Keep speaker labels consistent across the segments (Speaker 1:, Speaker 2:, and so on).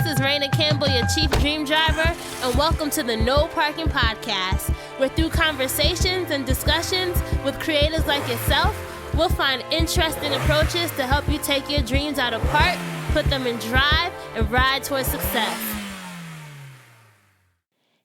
Speaker 1: This is Raina Campbell, your Chief Dream Driver, and welcome to the No Parking Podcast, where through conversations and discussions with creators like yourself, we'll find interesting approaches to help you take your dreams out of park, put them in drive, and ride towards success.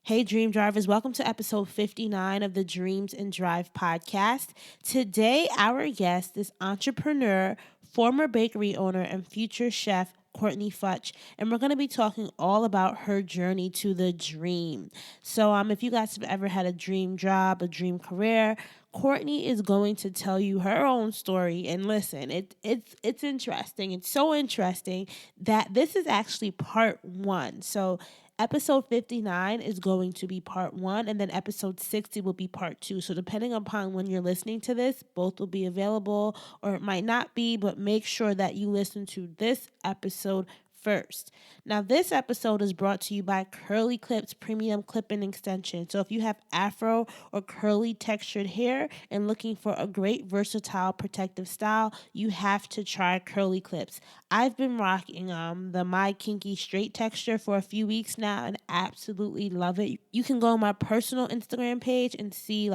Speaker 1: Hey, Dream Drivers, welcome to episode 59 of the Dreams and Drive podcast. Today, our guest is entrepreneur, former bakery owner, and future chef, Courtnee Futch, and we're going to be talking all about her journey to the dream. So if you guys have ever had a dream job, a dream career, Courtnee is going to tell you her own story. And listen, it's interesting. It's so interesting that this is actually part one. So episode 59 is going to be part one, and then episode 60 will be part two. So depending upon when you're listening to this, both will be available, or it might not be, but make sure that you listen to this episode first. Now, this episode is brought to you by Curly Clips Premium Clip-In Extension. So if you have afro or curly textured hair and looking for a great versatile protective style, you have to try Curly Clips. I've been rocking the My Kinky Straight texture for a few weeks now and absolutely love it. You can go on my personal Instagram page and see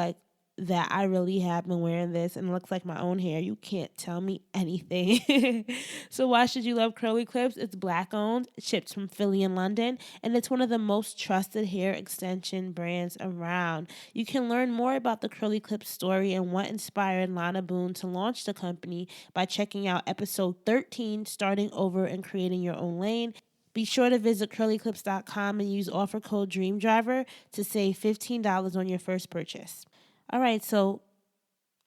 Speaker 1: that I really have been wearing this and it looks like my own hair. You can't tell me anything. So why should you love Curly Clips? It's Black owned, shipped from Philly and London, and it's one of the most trusted hair extension brands around. You can learn more about the Curly Clips story and what inspired Lana Boone to launch the company by checking out episode 13, Starting Over and Creating Your Own Lane. Be sure to visit curlyclips.com and use offer code DREAMDRIVER to save $15 on your first purchase. All right, so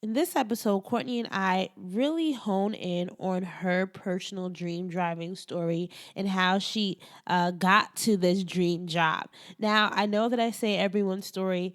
Speaker 1: in this episode, Courtnee and I really hone in on her personal dream driving story and how she got to this dream job. Now, I know that I say everyone's story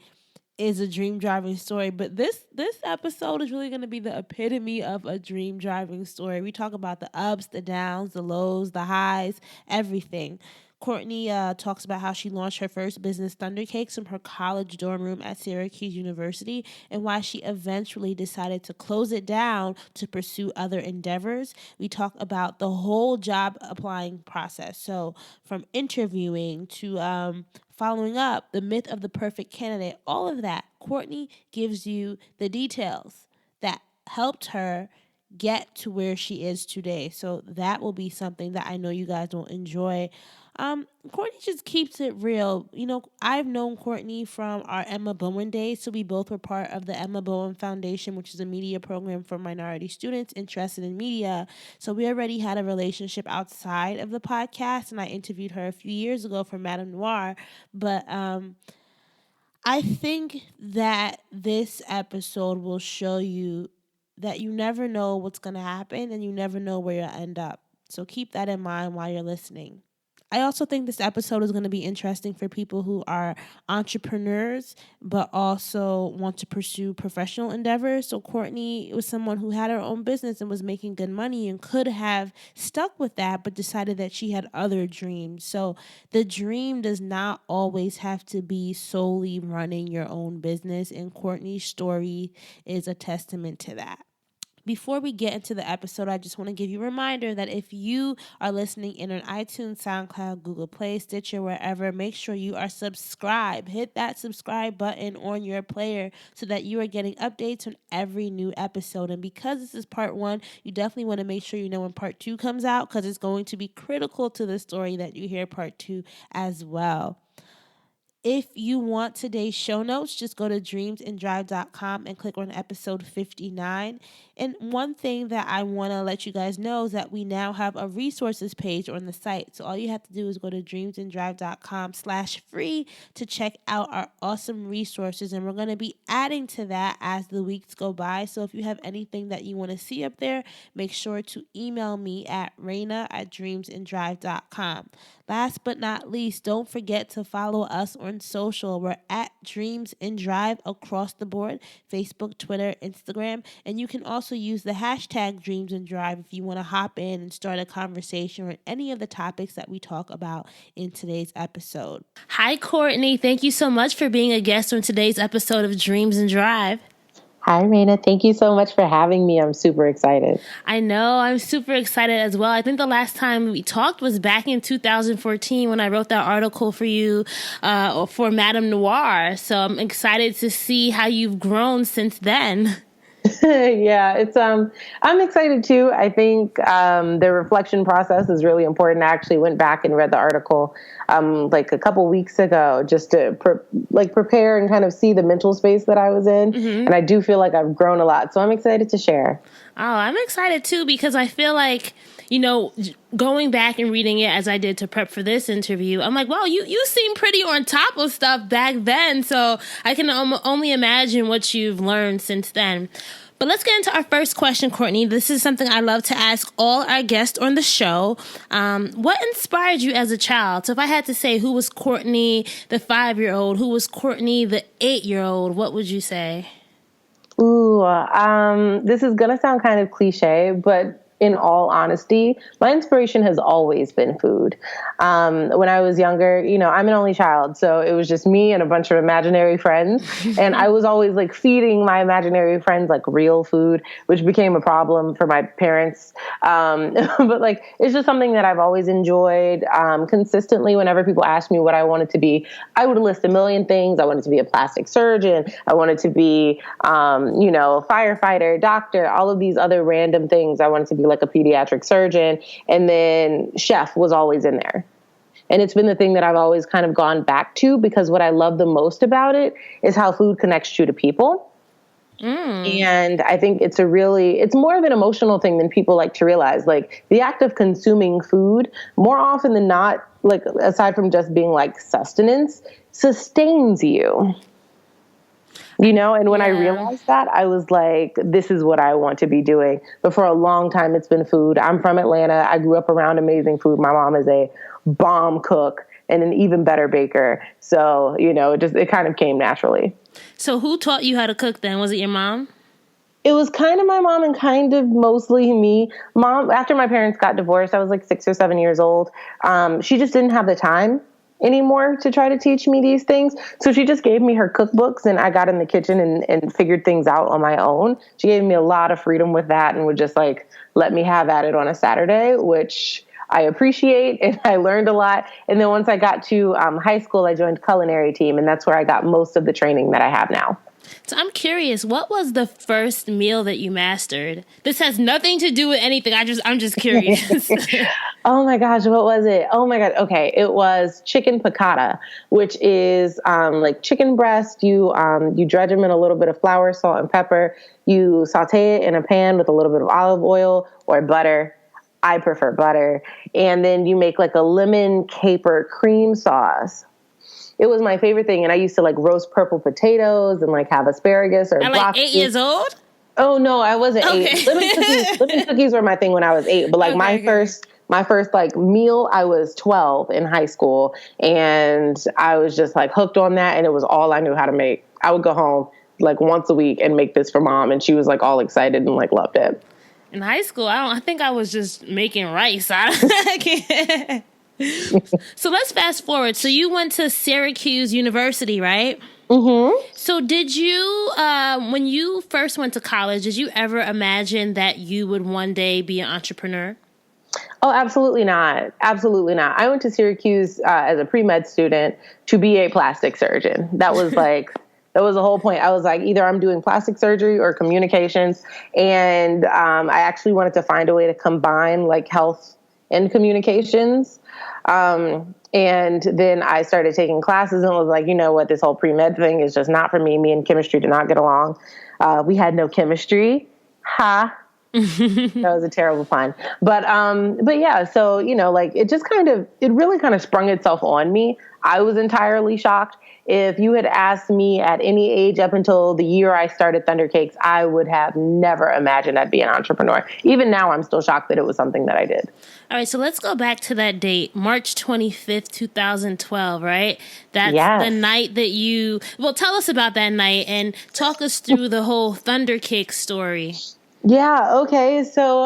Speaker 1: is a dream driving story, but this episode is really going to be the epitome of a dream driving story. We talk about the ups, the downs, the lows, the highs, everything. Courtnee talks about how she launched her first business, ThunderCakes, from her college dorm room at Syracuse University, and why she eventually decided to close it down to pursue other endeavors. We talk about the whole job applying process. So from interviewing to following up, the myth of the perfect candidate, all of that. Courtnee gives you the details that helped her get to where she is today. So that will be something that I know you guys will enjoy. Courtnee just keeps it real. You know, I've known Courtnee from our Emma Bowen days, so we both were part of the Emma Bowen Foundation, which is a media program for minority students interested in media. So we already had a relationship outside of the podcast, and I interviewed her a few years ago for Madame Noir. But I think that this episode will show you that you never know what's going to happen and you never know where you'll end up. So keep that in mind while you're listening. I also think this episode is going to be interesting for people who are entrepreneurs, but also want to pursue professional endeavors. So Courtnee was someone who had her own business and was making good money and could have stuck with that, but decided that she had other dreams. So the dream does not always have to be solely running your own business, and Courtnee's story is a testament to that. Before we get into the episode, I just want to give you a reminder that if you are listening in on iTunes, SoundCloud, Google Play, Stitcher, wherever, make sure you are subscribed. Hit that subscribe button on your player so that you are getting updates on every new episode. And because this is part one, you definitely want to make sure you know when part two comes out, because it's going to be critical to the story that you hear part two as well. If you want today's show notes, just go to dreamsanddrive.com and click on episode 59. And one thing that I want to let you guys know is that we now have a resources page on the site. So all you have to do is go to dreamsanddrive.com/free to check out our awesome resources. And we're going to be adding to that as the weeks go by. So if you have anything that you want to see up there, make sure to email me at raina@dreamsanddrive.com. Last but not least, don't forget to follow us on social. We're at Dreams and Drive across the board, Facebook, Twitter, Instagram, and you can also use the hashtag Dreams and Drive if you want to hop in and start a conversation on any of the topics that we talk about in today's episode. Hi, Courtnee. Thank you so much for being a guest on today's episode of Dreams and Drive.
Speaker 2: Hi, Raina. Thank you so much for having me. I'm super excited.
Speaker 1: I know. I'm super excited as well. I think the last time we talked was back in 2014 when I wrote that article for you for Madame Noir. So I'm excited to see how you've grown since then.
Speaker 2: Yeah, I'm excited too. I think the reflection process is really important. I actually went back and read the article like a couple weeks ago just to prepare and kind of see the mental space that I was in. Mm-hmm. And I do feel like I've grown a lot. So I'm excited to share.
Speaker 1: Oh, I'm excited too because I feel like, going back and reading it as I did to prep for this interview, I'm like, wow, you seem pretty on top of stuff back then. So I can only imagine what you've learned since then. But let's get into our first question, Courtney. This is something I love to ask all our guests on the show. What inspired you as a child? So if I had to say who was Courtney, the 5-year-old, who was Courtney, the 8-year-old, what would you say?
Speaker 2: Ooh, this is going to sound kind of cliche, but in all honesty, my inspiration has always been food. When I was younger, I'm an only child, so it was just me and a bunch of imaginary friends. And I was always like feeding my imaginary friends like real food, which became a problem for my parents. But like, it's just something that I've always enjoyed. Consistently, whenever people ask me what I wanted to be, I would list a million things. I wanted to be a plastic surgeon. I wanted to be, firefighter, doctor, all of these other random things. I wanted to be like a pediatric surgeon, and then chef was always in there. And it's been the thing that I've always kind of gone back to because what I love the most about it is how food connects you to people. And I think it's more of an emotional thing than people like to realize. Like the act of consuming food, more often than not, like aside from just being like sustenance, sustains you. And when I realized that, I was like, this is what I want to be doing. But for a long time, it's been food. I'm from Atlanta. I grew up around amazing food. My mom is a bomb cook and an even better baker. So, it kind of came naturally.
Speaker 1: So who taught you how to cook then? Was it your mom?
Speaker 2: It was kind of my mom and kind of mostly me. Mom, after my parents got divorced, I was like 6 or 7 years old. She just didn't have the time anymore to try to teach me these things. So she just gave me her cookbooks and I got in the kitchen and figured things out on my own. She gave me a lot of freedom with that and would just like let me have at it on a Saturday, which I appreciate, and I learned a lot. And then once I got to high school, I joined culinary team, and that's where I got most of the training that I have now.
Speaker 1: So I'm curious, what was the first meal that you mastered? This has nothing to do with anything. I'm just curious.
Speaker 2: Oh my gosh, what was it? Oh my God. Okay. It was chicken piccata, which is like chicken breast. You dredge them in a little bit of flour, salt, and pepper. You saute it in a pan with a little bit of olive oil or butter. I prefer butter. And then you make like a lemon caper cream sauce. It was my favorite thing. And I used to like roast purple potatoes and like have asparagus or broccoli.
Speaker 1: Like 8 years old?
Speaker 2: Oh no, I wasn't 8. Lemon cookies were my thing when I was 8. But like my first like meal, I was 12 in high school. And I was just like hooked on that. And it was all I knew how to make. I would go home like once a week and make this for mom. And she was like all excited and like loved it.
Speaker 1: In high school, I think I was just making rice. I can't. So let's fast forward. So you went to Syracuse University, right?
Speaker 2: Mm-hmm.
Speaker 1: So did you, when you first went to college, did you ever imagine that you would one day be an entrepreneur?
Speaker 2: Oh, absolutely not. Absolutely not. I went to Syracuse as a pre-med student to be a plastic surgeon. That was like... That was the whole point. I was like, either I'm doing plastic surgery or communications. And I actually wanted to find a way to combine like health and communications. And then I started taking classes and was like, you know what, this whole pre-med thing is just not for me. Me and chemistry did not get along. We had no chemistry. Ha. That was a terrible pun. But yeah, so, like it really kind of sprung itself on me. I was entirely shocked. If you had asked me at any age up until the year I started ThunderCakes, I would have never imagined I'd be an entrepreneur. Even now, I'm still shocked that it was something that I did.
Speaker 1: All right, so let's go back to that date, March 25th, 2012, right? That's the night that you... Well, tell us about that night and talk us through the whole ThunderCakes story.
Speaker 2: Yeah, okay. So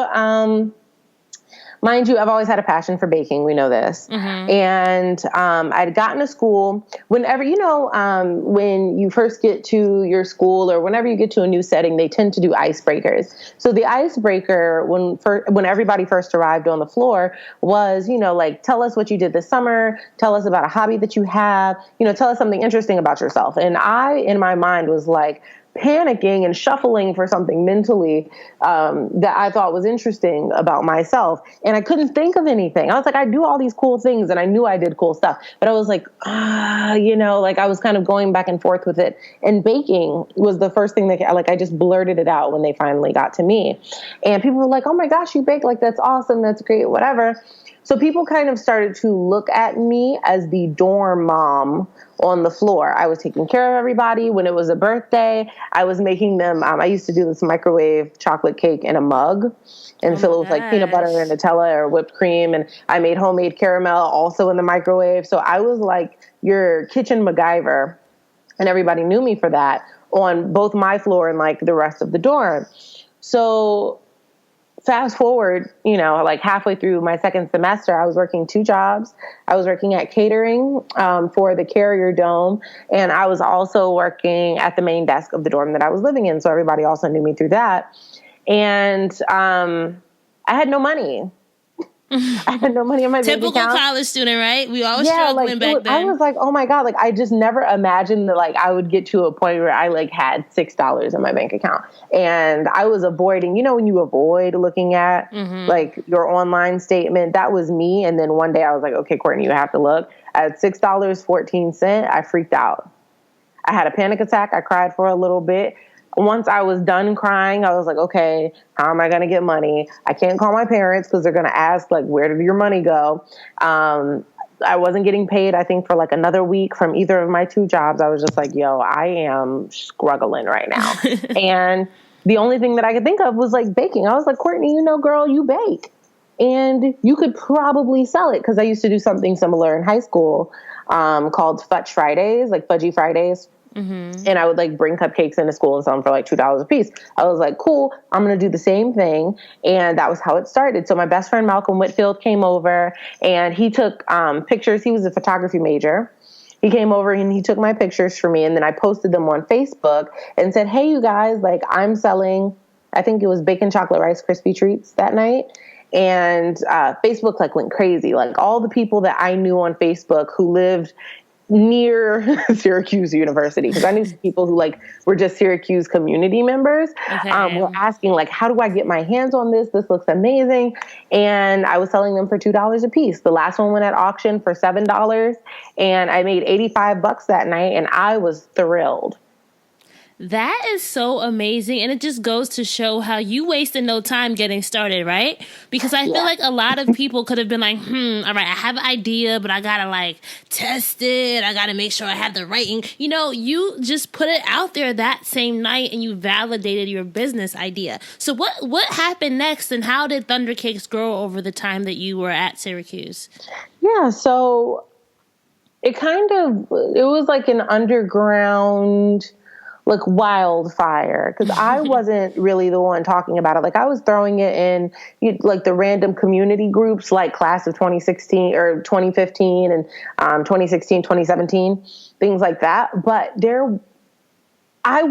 Speaker 2: mind you, I've always had a passion for baking. We know this. And I'd gotten to school whenever, when you first get to your school or whenever you get to a new setting, they tend to do icebreakers. So the icebreaker when everybody first arrived on the floor was, like, tell us what you did this summer. Tell us about a hobby that you have, tell us something interesting about yourself. And I, in my mind, was like, panicking and shuffling for something mentally that I thought was interesting about myself. And I couldn't think of anything. I was like, I do all these cool things and I knew I did cool stuff. But I was like, like I was kind of going back and forth with it. And baking was the first thing that I just blurted it out when they finally got to me. And people were like, oh my gosh, you bake. Like, that's awesome. That's great. Whatever. So people kind of started to look at me as the dorm mom on the floor. I was taking care of everybody. When it was a birthday, I was making them, I used to do this microwave chocolate cake in a mug and fill it with like peanut butter and Nutella or whipped cream. And I made homemade caramel also in the microwave. So I was like your kitchen MacGyver, and everybody knew me for that on both my floor and like the rest of the dorm. So fast forward, like halfway through my second semester, I was working 2 jobs. I was working at catering for the Carrier Dome, and I was also working at the main desk of the dorm that I was living in. So everybody also knew me through that. And I had no money. I had no money in my bank account.
Speaker 1: Typical college student, right? We always struggling back then.
Speaker 2: I was like, oh my God, like I just never imagined that like I would get to a point where I like had $6 in my bank account. And I was avoiding, when you avoid looking at like your online statement, that was me. And then one day I was like, okay, Courtney, you have to look. At $6.14, I freaked out. I had a panic attack. I cried for a little bit. Once I was done crying, I was like, okay, how am I going to get money? I can't call my parents because they're going to ask, like, where did your money go? I wasn't getting paid, I think, for like another week from either of my 2 jobs. I was just like, yo, I am struggling right now. And the only thing that I could think of was like baking. I was like, Courtney, girl, you bake. And you could probably sell it, because I used to do something similar in high school called Futch Fridays, like Fudgy Fridays. And I would like bring cupcakes into school and sell them for like $2 a piece. I was like, cool, I'm going to do the same thing. And that was how it started. So my best friend, Malcolm Whitfield, came over and he took pictures. He was a photography major. He came over and he took my pictures for me. And then I posted them on Facebook and said, hey, you guys, like I'm selling, I think it was bacon chocolate Rice Krispie treats that night. And Facebook like went crazy. Like all the people that I knew on Facebook who lived near Syracuse University, because I knew some people who like were just Syracuse community members, were asking like, how do I get my hands on this? This looks amazing. And I was selling them for $2 a piece. The last one went at auction for $7 and I made $85 that night and I was thrilled.
Speaker 1: That is so amazing. And it just goes to show how you wasted no time getting started, right? Because I feel like a lot of people could have been like, all right, I have an idea, but I got to like test it. I got to make sure I have the right you just put it out there that same night and you validated your business idea. So what happened next, and how did ThunderCakes grow over the time that you were at Syracuse?
Speaker 2: Yeah, so it was like an underground like wildfire, because I wasn't really the one talking about it. Like I was throwing it in like the random community groups, like class of 2016 or 2015 and 2016, 2017, things like that. But I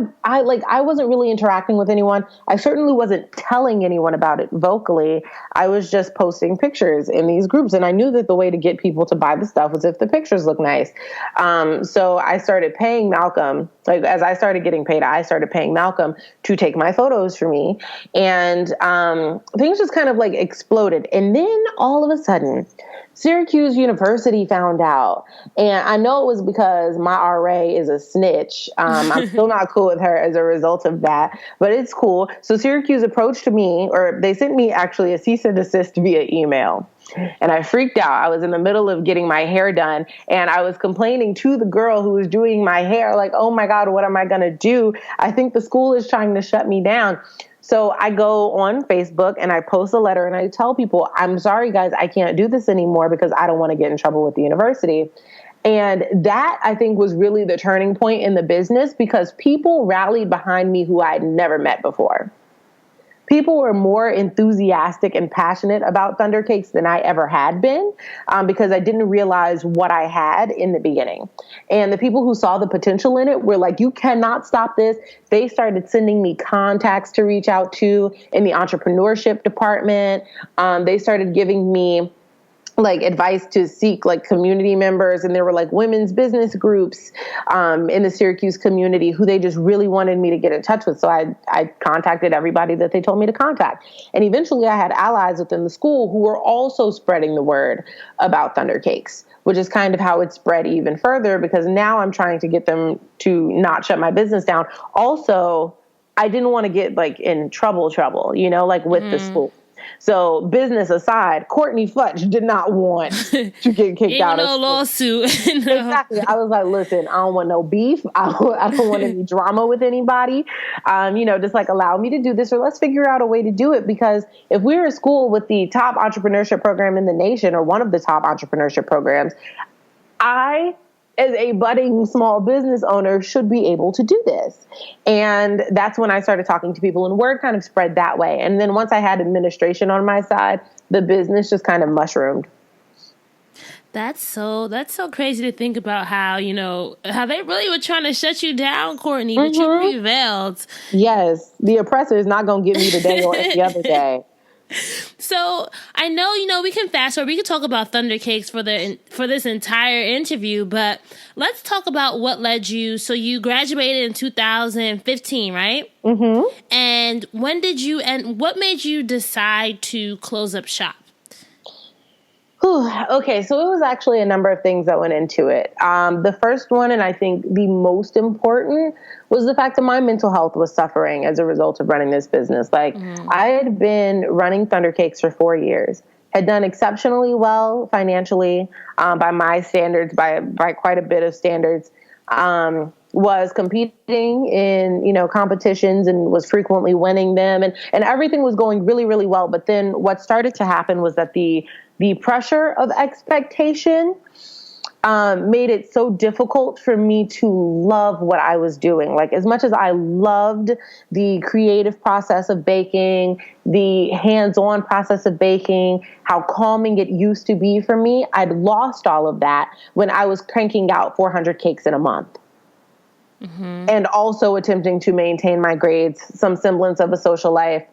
Speaker 2: wasn't really interacting with anyone. I certainly wasn't telling anyone about it vocally. I was just posting pictures in these groups. And I knew that the way to get people to buy the stuff was if the pictures look nice. So I started paying Malcolm, like as I started getting paid, I started paying Malcolm to take my photos for me. And things just kind of like exploded. And then all of a sudden, Syracuse University found out. And I know it was because my RA is a snitch. I'm still not cool with her as a result of that, but it's cool. So Syracuse approached me, or they sent me actually a cease and desist via email. And I freaked out. I was in the middle of getting my hair done, and I was complaining to the girl who was doing my hair, like, oh my God, what am I going to do? I think the school is trying to shut me down. So I go on Facebook and I post a letter and I tell people, I'm sorry, guys, I can't do this anymore because I don't want to get in trouble with the university. And that, I think, was really the turning point in the business, because people rallied behind me who I had never met before. people were more enthusiastic and passionate about ThunderCakes than I ever had been, because I didn't realize what I had in the beginning. And the people who saw the potential in it were like, you cannot stop this. They started sending me contacts to reach out to in the entrepreneurship department. They started giving me like advice to seek like community members. And there were like women's business groups in the Syracuse community who they just really wanted me to get in touch with. So I contacted everybody that they told me to contact. And eventually I had allies within the school who were also spreading the word about ThunderCakes, which is kind of how it spread even further, because now I'm trying to get them to not shut my business down. Also, I didn't want to get like in trouble, like with the school. So business aside, Courtnee Futch did not want to get kicked out of school.
Speaker 1: Lawsuit.
Speaker 2: No. Exactly. I was like, listen, I don't want no beef. I don't want any drama with anybody. Just like allow me to do this, or let's figure out a way to do it. Because if we're a school with the top entrepreneurship program in the nation, or one of the top entrepreneurship programs, I, as a budding small business owner, should be able to do this. And that's when I started talking to people, and word kind of spread that way. And then once I had administration on my side, the business just kind of mushroomed.
Speaker 1: That's so crazy to think about how they really were trying to shut you down, Courtnee, but you prevailed.
Speaker 2: Yes. The oppressor is not going to get me today or any other day.
Speaker 1: So I know, we can fast forward. We can talk about ThunderCakes for this entire interview, but let's talk about what led you. So you graduated in 2015, right? Mm-hmm. And what made you decide to close up shop?
Speaker 2: Okay, so it was actually a number of things that went into it. The first one, and I think the most important, was the fact that my mental health was suffering as a result of running this business. I had been running ThunderCakes for 4 years, had done exceptionally well financially by my standards, by quite a bit of standards. Was competing in, competitions and was frequently winning them, and everything was going really, really well. But then what started to happen was that the pressure of expectation made it so difficult for me to love what I was doing. Like, as much as I loved the creative process of baking, the hands-on process of baking, how calming it used to be for me, I'd lost all of that when I was cranking out 400 cakes in a month. Mm-hmm. And also attempting to maintain my grades, some semblance of a social life,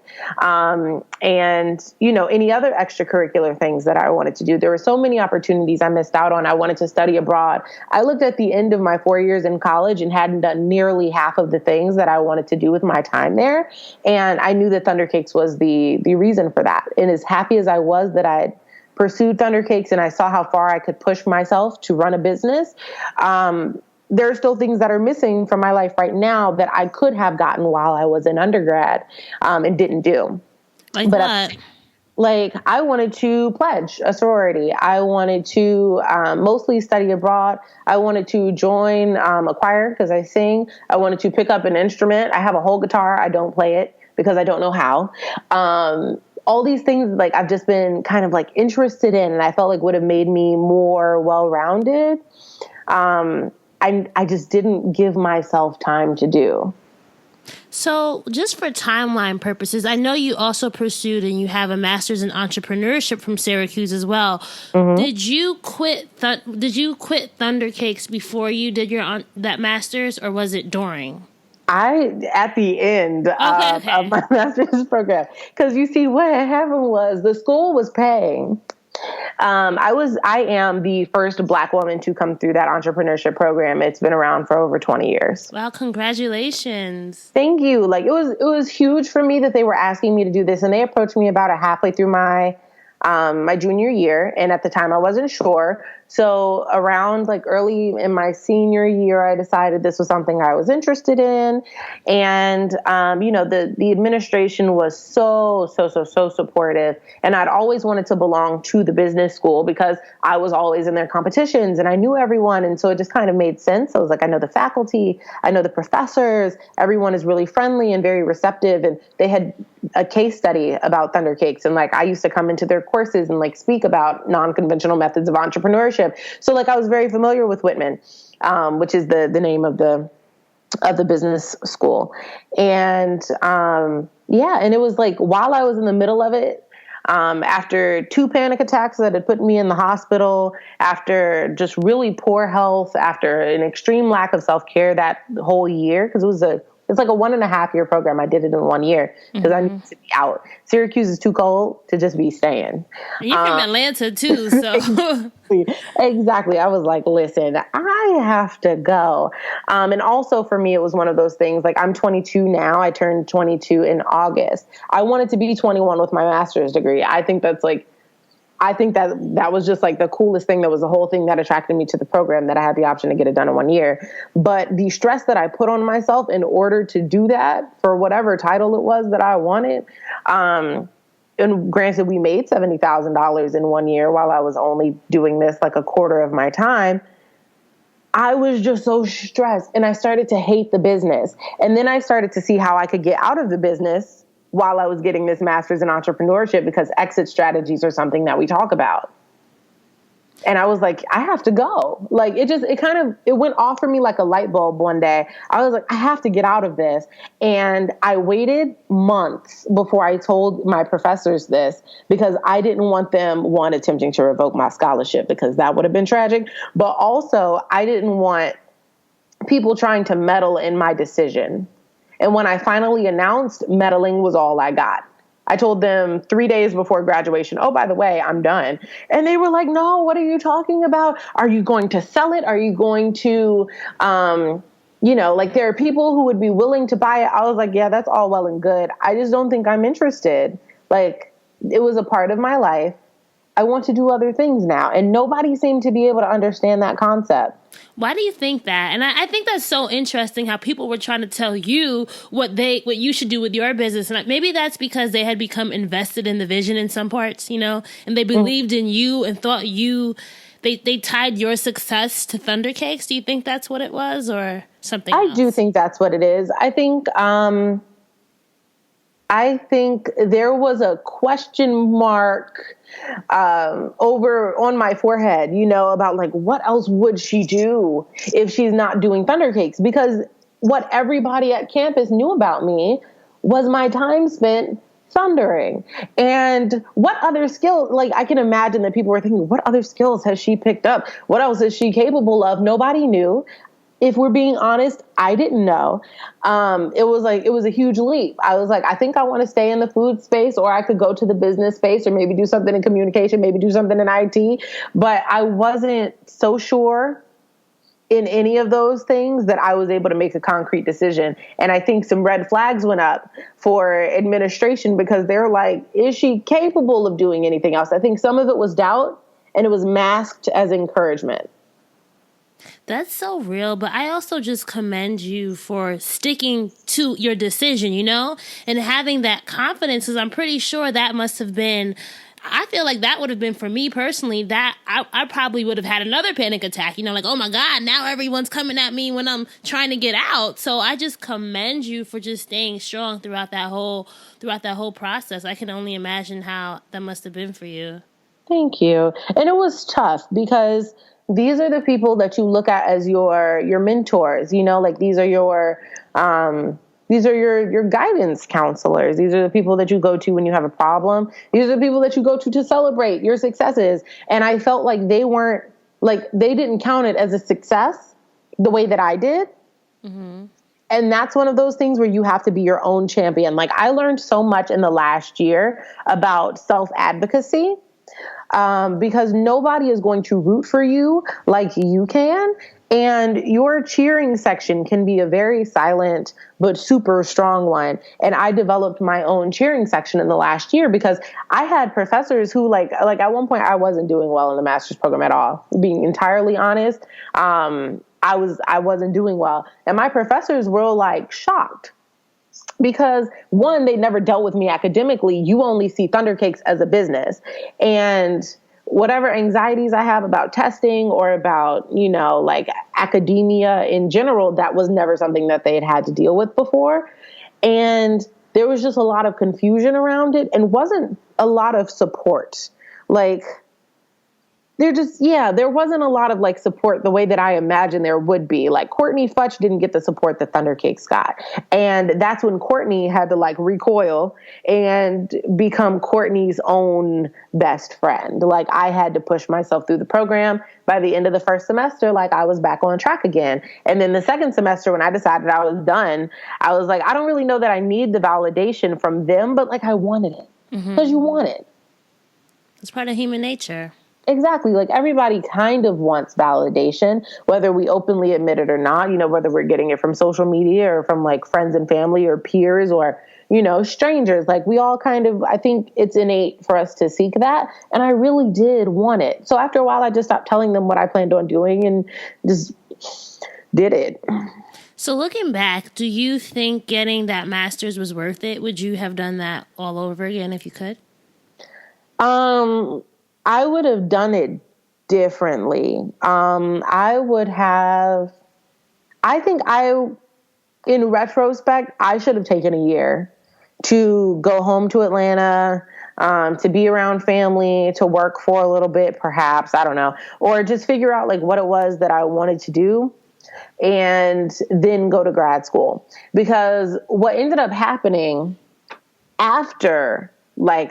Speaker 2: and, any other extracurricular things that I wanted to do. There were so many opportunities I missed out on. I wanted to study abroad. I looked at the end of my 4 years in college and hadn't done nearly half of the things that I wanted to do with my time there. And I knew that ThunderCakes was the reason for that. And as happy as I was that I had pursued ThunderCakes and I saw how far I could push myself to run a business, there are still things that are missing from my life right now that I could have gotten while I was in undergrad and didn't do.
Speaker 1: Like what?
Speaker 2: I wanted to pledge a sorority. I wanted to mostly study abroad. I wanted to join a choir because I sing. I wanted to pick up an instrument. I have a whole guitar. I don't play it because I don't know how. All these things I've just been kind of interested in, and I felt like would have made me more well-rounded. I just didn't give myself time to do.
Speaker 1: So just for timeline purposes, I know you also pursued and you have a master's in entrepreneurship from Syracuse as well. Mm-hmm. Did you quit ThunderCakes before you did that master's, or was it during?
Speaker 2: At the end of my master's program. Because you see, what had happened was the school was paying. I am the first Black woman to come through that entrepreneurship program. It's been around for over 20 years.
Speaker 1: Wow, congratulations.
Speaker 2: Thank you. It was huge for me that they were asking me to do this, and they approached me about halfway through my junior year, and at the time I wasn't sure. So around early in my senior year, I decided this was something I was interested in. And, the administration was so supportive. And I'd always wanted to belong to the business school because I was always in their competitions and I knew everyone. And so it just kind of made sense. I was like, I know the faculty, I know the professors, everyone is really friendly and very receptive. And they had a case study about ThunderCakes. And I used to come into their courses and speak about non-conventional methods of entrepreneurship. So I was very familiar with Whitman, which is the name of the business school. And Yeah. And it was like while I was in the middle of it, after 2 panic attacks that had put me in the hospital, after just really poor health, after an extreme lack of self-care that whole year, because it's like a 1.5 year program. I did it in 1 year because I needed to be out. Syracuse is too cold to just be staying.
Speaker 1: And you're from Atlanta too, so.
Speaker 2: Exactly. I was like, listen, I have to go. And also for me, it was one of those things, like I'm 22 now. I turned 22 in August. I wanted to be 21 with my master's degree. I think that was just like the coolest thing. That was the whole thing that attracted me to the program, that I had the option to get it done in 1 year. But the stress that I put on myself in order to do that for whatever title it was that I wanted, and granted, we made $70,000 in 1 year while I was only doing this like a quarter of my time. I was just so stressed, and I started to hate the business. And then I started to see how I could get out of the business while I was getting this master's in entrepreneurship, because exit strategies are something that we talk about. And I was like, I have to go. Like, it went off for me like a light bulb one day. I was like, I have to get out of this. And I waited months before I told my professors this, because I didn't want them, one, attempting to revoke my scholarship, because that would have been tragic. But also, I didn't want people trying to meddle in my decision. And when I finally announced, meddling was all I got. I told them 3 days before graduation, oh, by the way, I'm done. And they were like, no, what are you talking about? Are you going to sell it? Are you going to, like there are people who would be willing to buy it. I was like, yeah, that's all well and good. I just don't think I'm interested. Like, it was a part of my life. I want to do other things now. And nobody seemed to be able to understand that concept.
Speaker 1: Why do you think that? And I think that's so interesting how people were trying to tell you what you should do with your business. And maybe that's because they had become invested in the vision in some parts, and they believed in you and thought they tied your success to ThunderCakes. Do you think that's what it was, or something else?
Speaker 2: I do think that's what it is. I think there was a question mark over on my forehead, about like, what else would she do if she's not doing ThunderCakes? Because what everybody at campus knew about me was my time spent thundering. And what other skill, like I can imagine that people were thinking, what other skills has she picked up? What else is she capable of? Nobody knew. If we're being honest, I didn't know. It was a huge leap. I was like, I think I want to stay in the food space, or I could go to the business space, or maybe do something in communication, maybe do something in IT. But I wasn't so sure in any of those things that I was able to make a concrete decision. And I think some red flags went up for administration, because they're like, is she capable of doing anything else? I think some of it was doubt, and it was masked as encouragement.
Speaker 1: That's so real, but I also just commend you for sticking to your decision, and having that confidence, because I'm pretty sure that must have been, I feel like that would have been, for me personally, that I probably would have had another panic attack, like, oh my God, now everyone's coming at me when I'm trying to get out. So I just commend you for just staying strong throughout that whole process. I can only imagine how that must have been for you.
Speaker 2: Thank you. And it was tough, because these are the people that you look at as your mentors, like these are your guidance counselors. These are the people that you go to when you have a problem. These are the people that you go to celebrate your successes. And I felt like they didn't count it as a success the way that I did. Mm-hmm. And that's one of those things where you have to be your own champion. Like, I learned so much in the last year about self-advocacy. Because nobody is going to root for you like you can. And your cheering section can be a very silent but super strong one. And I developed my own cheering section in the last year, because I had professors who like at one point I wasn't doing well in the master's program at all. Being entirely honest, I wasn't doing well. And my professors were like shocked. Because one, they never dealt with me academically. You only see ThunderCakes as a business. And whatever anxieties I have about testing or about, like academia in general, that was never something that they had to deal with before. And there was just a lot of confusion around it, and wasn't a lot of support. Like, there wasn't a lot of like support the way that I imagined there would be. Like Courtnee Futch didn't get the support that ThunderCakes got. And that's when Courtnee had to like recoil and become Courtney's own best friend. Like I had to push myself through the program. By the end of the first semester, like I was back on track again. And then the second semester, when I decided I was done, I was like, I don't really know that I need the validation from them, but like I wanted it because you want it.
Speaker 1: It's part of human nature.
Speaker 2: Exactly. Like everybody kind of wants validation, whether we openly admit it or not, you know, whether we're getting it from social media or from like friends and family or peers or, you know, strangers. Like we all kind of, I think it's innate for us to seek that. And I really did want it. So after a while, I just stopped telling them what I planned on doing and just did it.
Speaker 1: So looking back, do you think getting that master's was worth it? Would you have done that all over again if you could?
Speaker 2: I would have done it differently. I think in retrospect, I should have taken a year to go home to Atlanta, to be around family, to work for a little bit, perhaps, I don't know, or just figure out like what it was that I wanted to do and then go to grad school. Because what ended up happening after I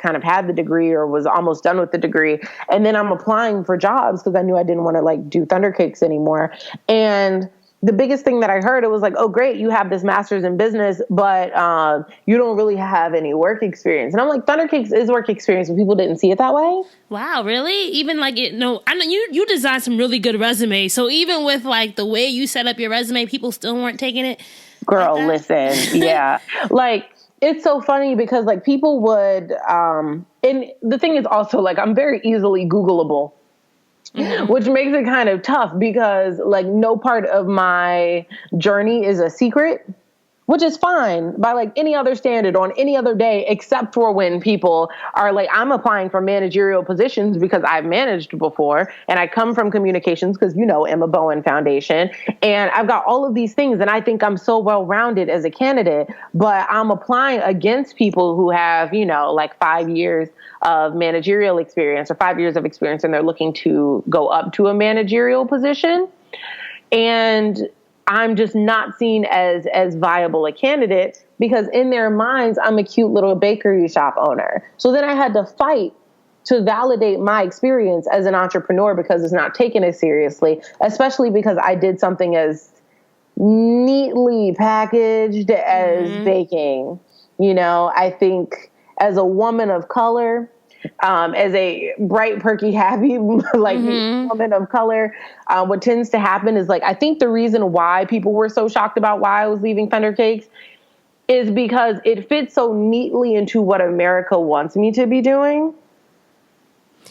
Speaker 2: kind of had the degree or was almost done with the degree. And then I'm applying for jobs because I knew I didn't want to like do ThunderCakes anymore. And the biggest thing that I heard, it was like, oh, great, you have this master's in business, but you don't really have any work experience. And I'm like, ThunderCakes is work experience, but people didn't see it that way.
Speaker 1: Wow, really? Even like it? No, I know you designed some really good resumes. So even with like the way you set up your resume, people still weren't taking it.
Speaker 2: Girl, like listen, yeah, like. It's so funny because like people would, and the thing is also like I'm very easily Googleable, which makes it kind of tough because like no part of my journey is a secret, which is fine by like any other standard on any other day, except for when people are like, I'm applying for managerial positions because I've managed before and I come from communications because, you know, Emma Bowen Foundation. And I've got all of these things and I think I'm so well-rounded as a candidate, but I'm applying against people who have, you know, like 5 years of managerial experience or 5 years of experience and they're looking to go up to a managerial position. And I'm just not seen as viable a candidate because in their minds, I'm a cute little bakery shop owner. So then I had to fight to validate my experience as an entrepreneur because it's not taken as seriously, especially because I did something as neatly packaged as baking. You know, I think as a woman of color, as a bright, perky, happy, woman of color, what tends to happen is like, I think the reason why people were so shocked about why I was leaving ThunderCakes is because it fits so neatly into what America wants me to be doing.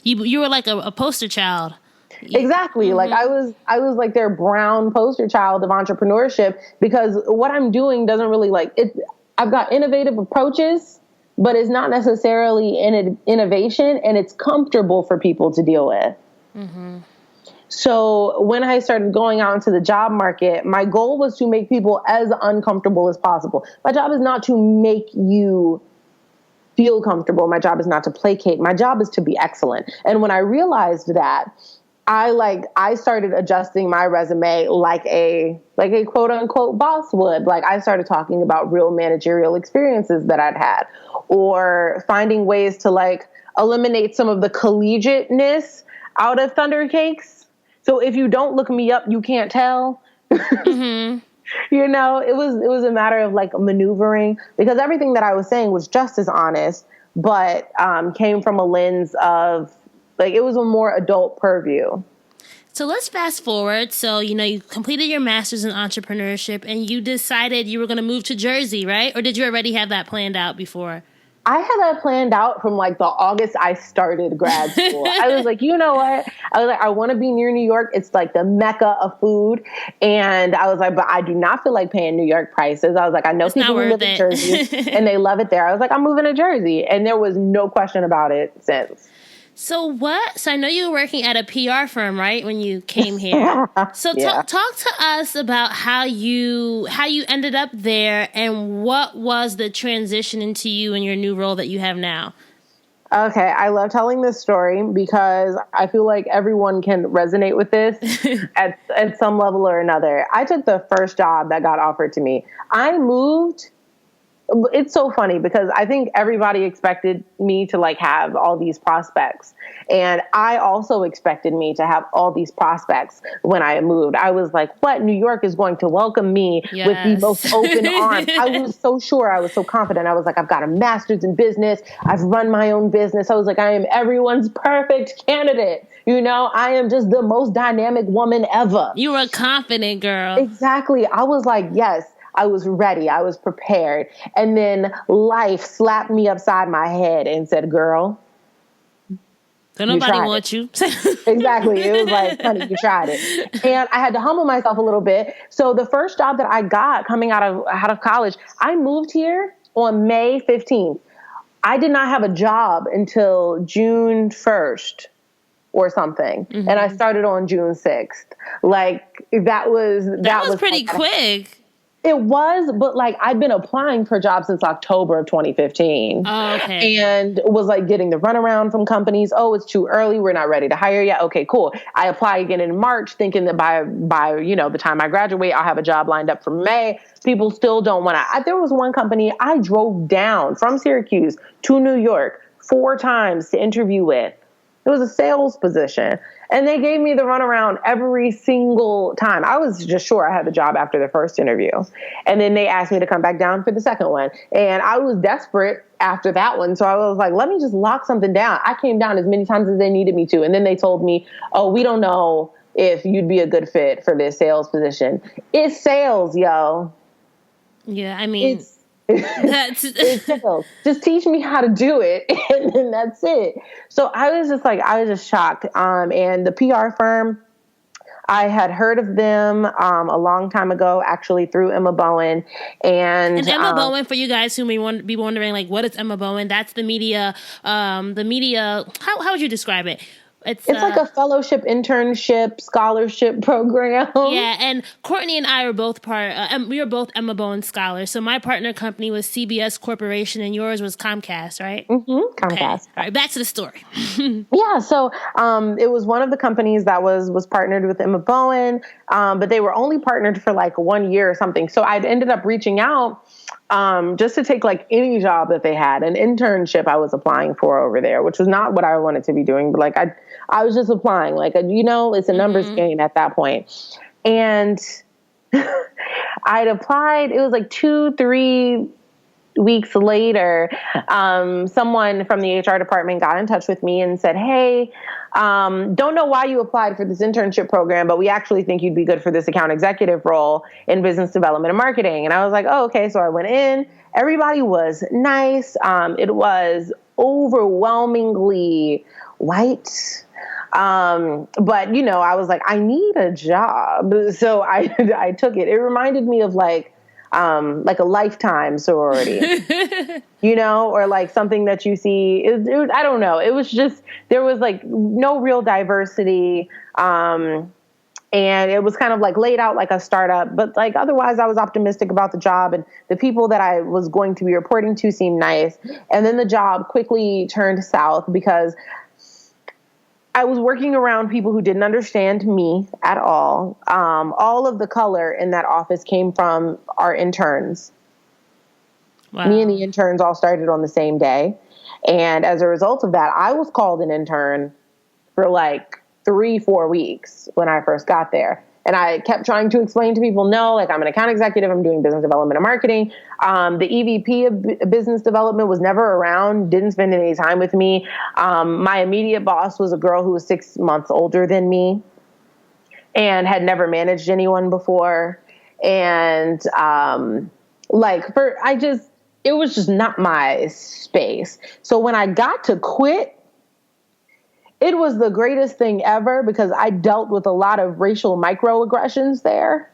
Speaker 1: You were like a poster child.
Speaker 2: Exactly. Like I was like their brown poster child of entrepreneurship because what I'm doing doesn't really like it. I've got innovative approaches, but it's not necessarily an innovation and it's comfortable for people to deal with. So when I started going out into the job market, my goal was to make people as uncomfortable as possible. My job is not to make you feel comfortable. My job is not to placate. My job is to be excellent. And when I realized that, I started adjusting my resume like a quote unquote boss would. Like I started talking about real managerial experiences that I'd had or finding ways to like eliminate some of the collegiateness out of ThunderCakes. So if you don't look me up, you can't tell. You know, it was a matter of like maneuvering because everything that I was saying was just as honest, but came from a lens of like, it was a more adult purview.
Speaker 1: So let's fast forward. So, you know, you completed your master's in entrepreneurship and you decided you were going to move to Jersey, right? Or did you already have that planned out before?
Speaker 2: I had that planned out from like the August I started grad school. I was like, you know what? I was like, I want to be near New York. It's like the mecca of food. And I was like, but I do not feel like paying New York prices. I was like, I know people who live in Jersey and they love it there. I was like, I'm moving to Jersey. And there was no question about it since.
Speaker 1: So I know you were working at a PR firm, right, when you came here. So talk to us about how you ended up there and what was the transition into you and your new role that you have now.
Speaker 2: Okay, I love telling this story because I feel like everyone can resonate with this at some level or another. I took the first job that got offered to me. I moved. It's so funny because I think everybody expected me to like have all these prospects. And I also expected me to have all these prospects when I moved. I was like, what? New York is going to welcome me with the most open arms. I was so sure. I was so confident. I was like, I've got a master's in business. I've run my own business. I was like, I am everyone's perfect candidate. You know, I am just the most dynamic woman ever.
Speaker 1: You were a confident girl.
Speaker 2: Exactly. I was like, yes. I was ready. I was prepared. And then life slapped me upside my head and said, girl,
Speaker 1: don't nobody want you.
Speaker 2: Exactly. It was like, honey, you tried it. And I had to humble myself a little bit. So the first job that I got coming out of college, I moved here on May 15th. I did not have a job until June 1st or something. Mm-hmm. And I started on June 6th. Like that was
Speaker 1: pretty quick.
Speaker 2: It was, but like I'd been applying for jobs since October of 2015.
Speaker 1: Oh, okay.
Speaker 2: And was like getting the runaround from companies. Oh, it's too early. We're not ready to hire yet. Okay, cool. I apply again in March thinking that by the time I graduate, I'll have a job lined up for May. People still don't want to. There was one company I drove down from Syracuse to New York 4 times to interview with. It was a sales position. And they gave me the runaround every single time. I was just sure I had the job after the first interview. And then they asked me to come back down for the second one. And I was desperate after that one. So I was like, let me just lock something down. I came down as many times as they needed me to. And then they told me, oh, we don't know if you'd be a good fit for this sales position. It's sales, yo.
Speaker 1: Yeah, I mean...
Speaker 2: It's sales. Just teach me how to do it, and then that's it. So I was just shocked. And the PR firm, I had heard of them a long time ago, actually through Emma Bowen. And
Speaker 1: Emma Bowen, for you guys who may be wondering, like, what is Emma Bowen? That's the media. How would you describe it?
Speaker 2: It's like a fellowship, internship, scholarship program.
Speaker 1: Yeah, and Courtney and I are both we were both Emma Bowen scholars. So my partner company was CBS Corporation and yours was Comcast, right?
Speaker 2: Mm-hmm, Comcast.
Speaker 1: Okay. All right, back to the story.
Speaker 2: Yeah, so it was one of the companies that was partnered with Emma Bowen, but they were only partnered for like 1 year or something. So I'd ended up reaching out just to take like any job that they had. An internship I was applying for over there, which was not what I wanted to be doing, but like I was just applying, like, it's a numbers game at that point. And I'd applied, it was like 2-3 weeks later, someone from the HR department got in touch with me and said, hey, don't know why you applied for this internship program, but we actually think you'd be good for this account executive role in business development and marketing. And I was like, oh, okay. So I went in. Everybody was nice. It was overwhelmingly white. But I was like, I need a job. So I took it. It reminded me of like a Lifetime sorority, or like something that you see. I don't know. It was just, there was like no real diversity. And it was kind of like laid out like a startup, but like otherwise I was optimistic about the job and the people that I was going to be reporting to seemed nice. And then the job quickly turned south because I was working around people who didn't understand me at all. All of the color in that office came from our interns. Wow. Me and the interns all started on the same day. And as a result of that, I was called an intern for like 3-4 weeks when I first got there. And I kept trying to explain to people, no, like I'm an account executive, I'm doing business development and marketing. The EVP of business development was never around, didn't spend any time with me. My immediate boss was a girl who was 6 months older than me and had never managed anyone before. And it was just not my space. So when I got to quit, it was the greatest thing ever because I dealt with a lot of racial microaggressions there.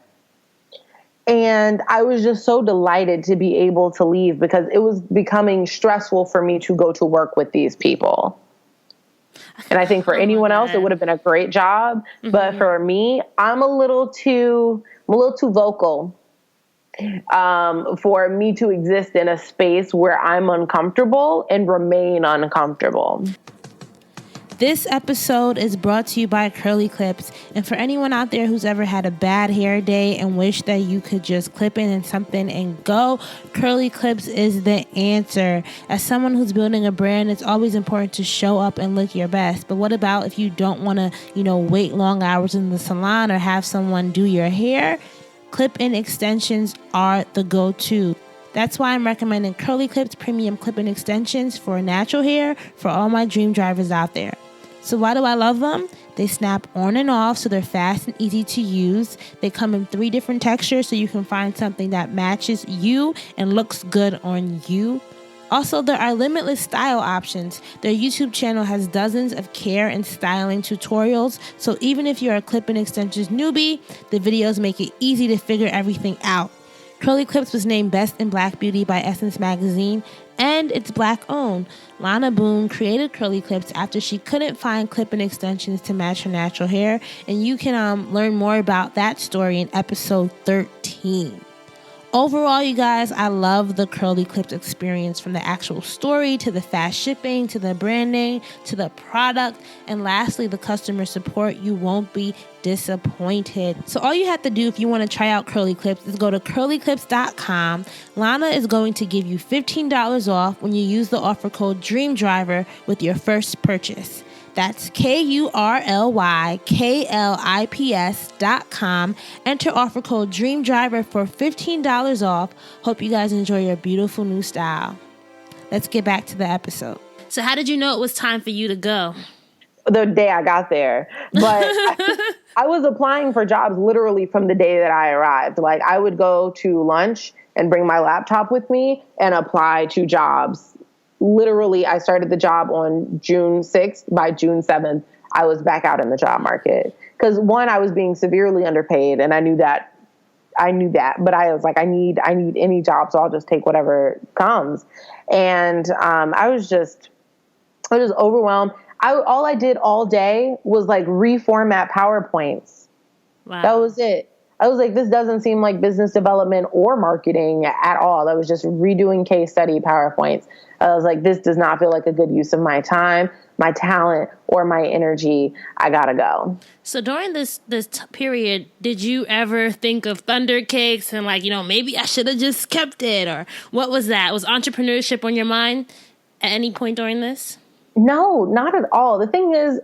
Speaker 2: And I was just so delighted to be able to leave because it was becoming stressful for me to go to work with these people. And I think for anyone else, it would have been a great job. Mm-hmm. But for me, I'm a little too vocal. for me to exist in a space where I'm uncomfortable and remain uncomfortable.
Speaker 1: This episode is brought to you by Curly Clips. And for anyone out there who's ever had a bad hair day and wish that you could just clip in something and go, Curly Clips is the answer. As someone who's building a brand, it's always important to show up and look your best. But what about if you don't want to, wait long hours in the salon or have someone do your hair? Clip-in extensions are the go-to. That's why I'm recommending Curly Clips Premium Clip-in Extensions for natural hair for all my dream drivers out there. So why do I love them? They snap on and off, so they're fast and easy to use. They come in 3 different textures, so you can find something that matches you and looks good on you. Also, there are limitless style options. Their YouTube channel has dozens of care and styling tutorials, so even if you're a clip-in extensions newbie, the videos make it easy to figure everything out. Curly Clips was named Best in Black Beauty by Essence Magazine, and it's Black owned. Lana Boone created Curly Clips after she couldn't find clip-in extensions to match her natural hair, and you can learn more about that story in episode 13. Overall, you guys, I love the Curly Clips experience, from the actual story to the fast shipping to the branding to the product, and lastly, the customer support. You won't be disappointed. So all you have to do if you want to try out Curly Clips is go to curlyclips.com. Lana is going to give you $15 off when you use the offer code DREAMDRIVER with your first purchase. That's KURLYKLIPS.com. Enter offer code DREAMDRIVER for $15 off. Hope you guys enjoy your beautiful new style. Let's get back to the episode. So how did you know it was time for you to go?
Speaker 2: The day I got there. But I was applying for jobs literally from the day that I arrived. Like, I would go to lunch and bring my laptop with me and apply to jobs. Literally, I started the job on June 6th. By June 7th, I was back out in the job market. Because one, I was being severely underpaid, and I knew that. But I was like, I need any job, so I'll just take whatever comes. And I was just overwhelmed. All I did all day was like reformat PowerPoints.
Speaker 1: Wow.
Speaker 2: That was it. I was like, this doesn't seem like business development or marketing at all. I was just redoing case study PowerPoints. I was like, this does not feel like a good use of my time, my talent, or my energy. I gotta go.
Speaker 1: So during this period, did you ever think of ThunderCakes and maybe I should have just kept it? Or what was that? Was entrepreneurship on your mind at any point during this?
Speaker 2: No, not at all. The thing is,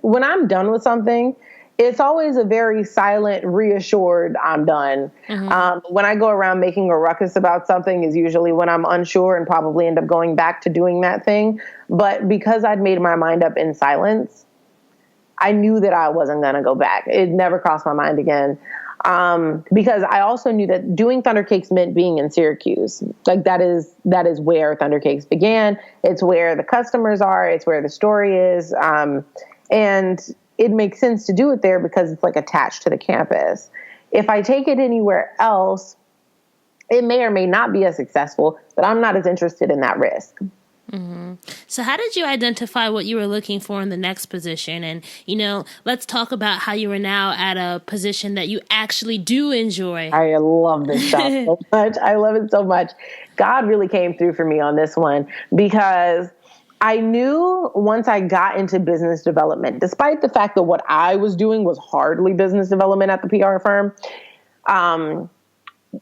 Speaker 2: when I'm done with something, it's always a very silent, reassured, I'm done. Mm-hmm. When I go around making a ruckus about something is usually when I'm unsure and probably end up going back to doing that thing. But because I'd made my mind up in silence, I knew that I wasn't going to go back. It never crossed my mind again. Because I also knew that doing ThunderCakes meant being in Syracuse. Like, that is where ThunderCakes began. It's where the customers are. It's where the story is. And it makes sense to do it there because it's like attached to the campus. If I take it anywhere else, it may or may not be as successful, but I'm not as interested in that risk.
Speaker 1: Mm-hmm. So how did you identify what you were looking for in the next position? And, let's talk about how you are now at a position that you actually do enjoy.
Speaker 2: I love this stuff so much. I love it so much. God really came through for me on this one, because I knew once I got into business development, despite the fact that what I was doing was hardly business development at the PR firm,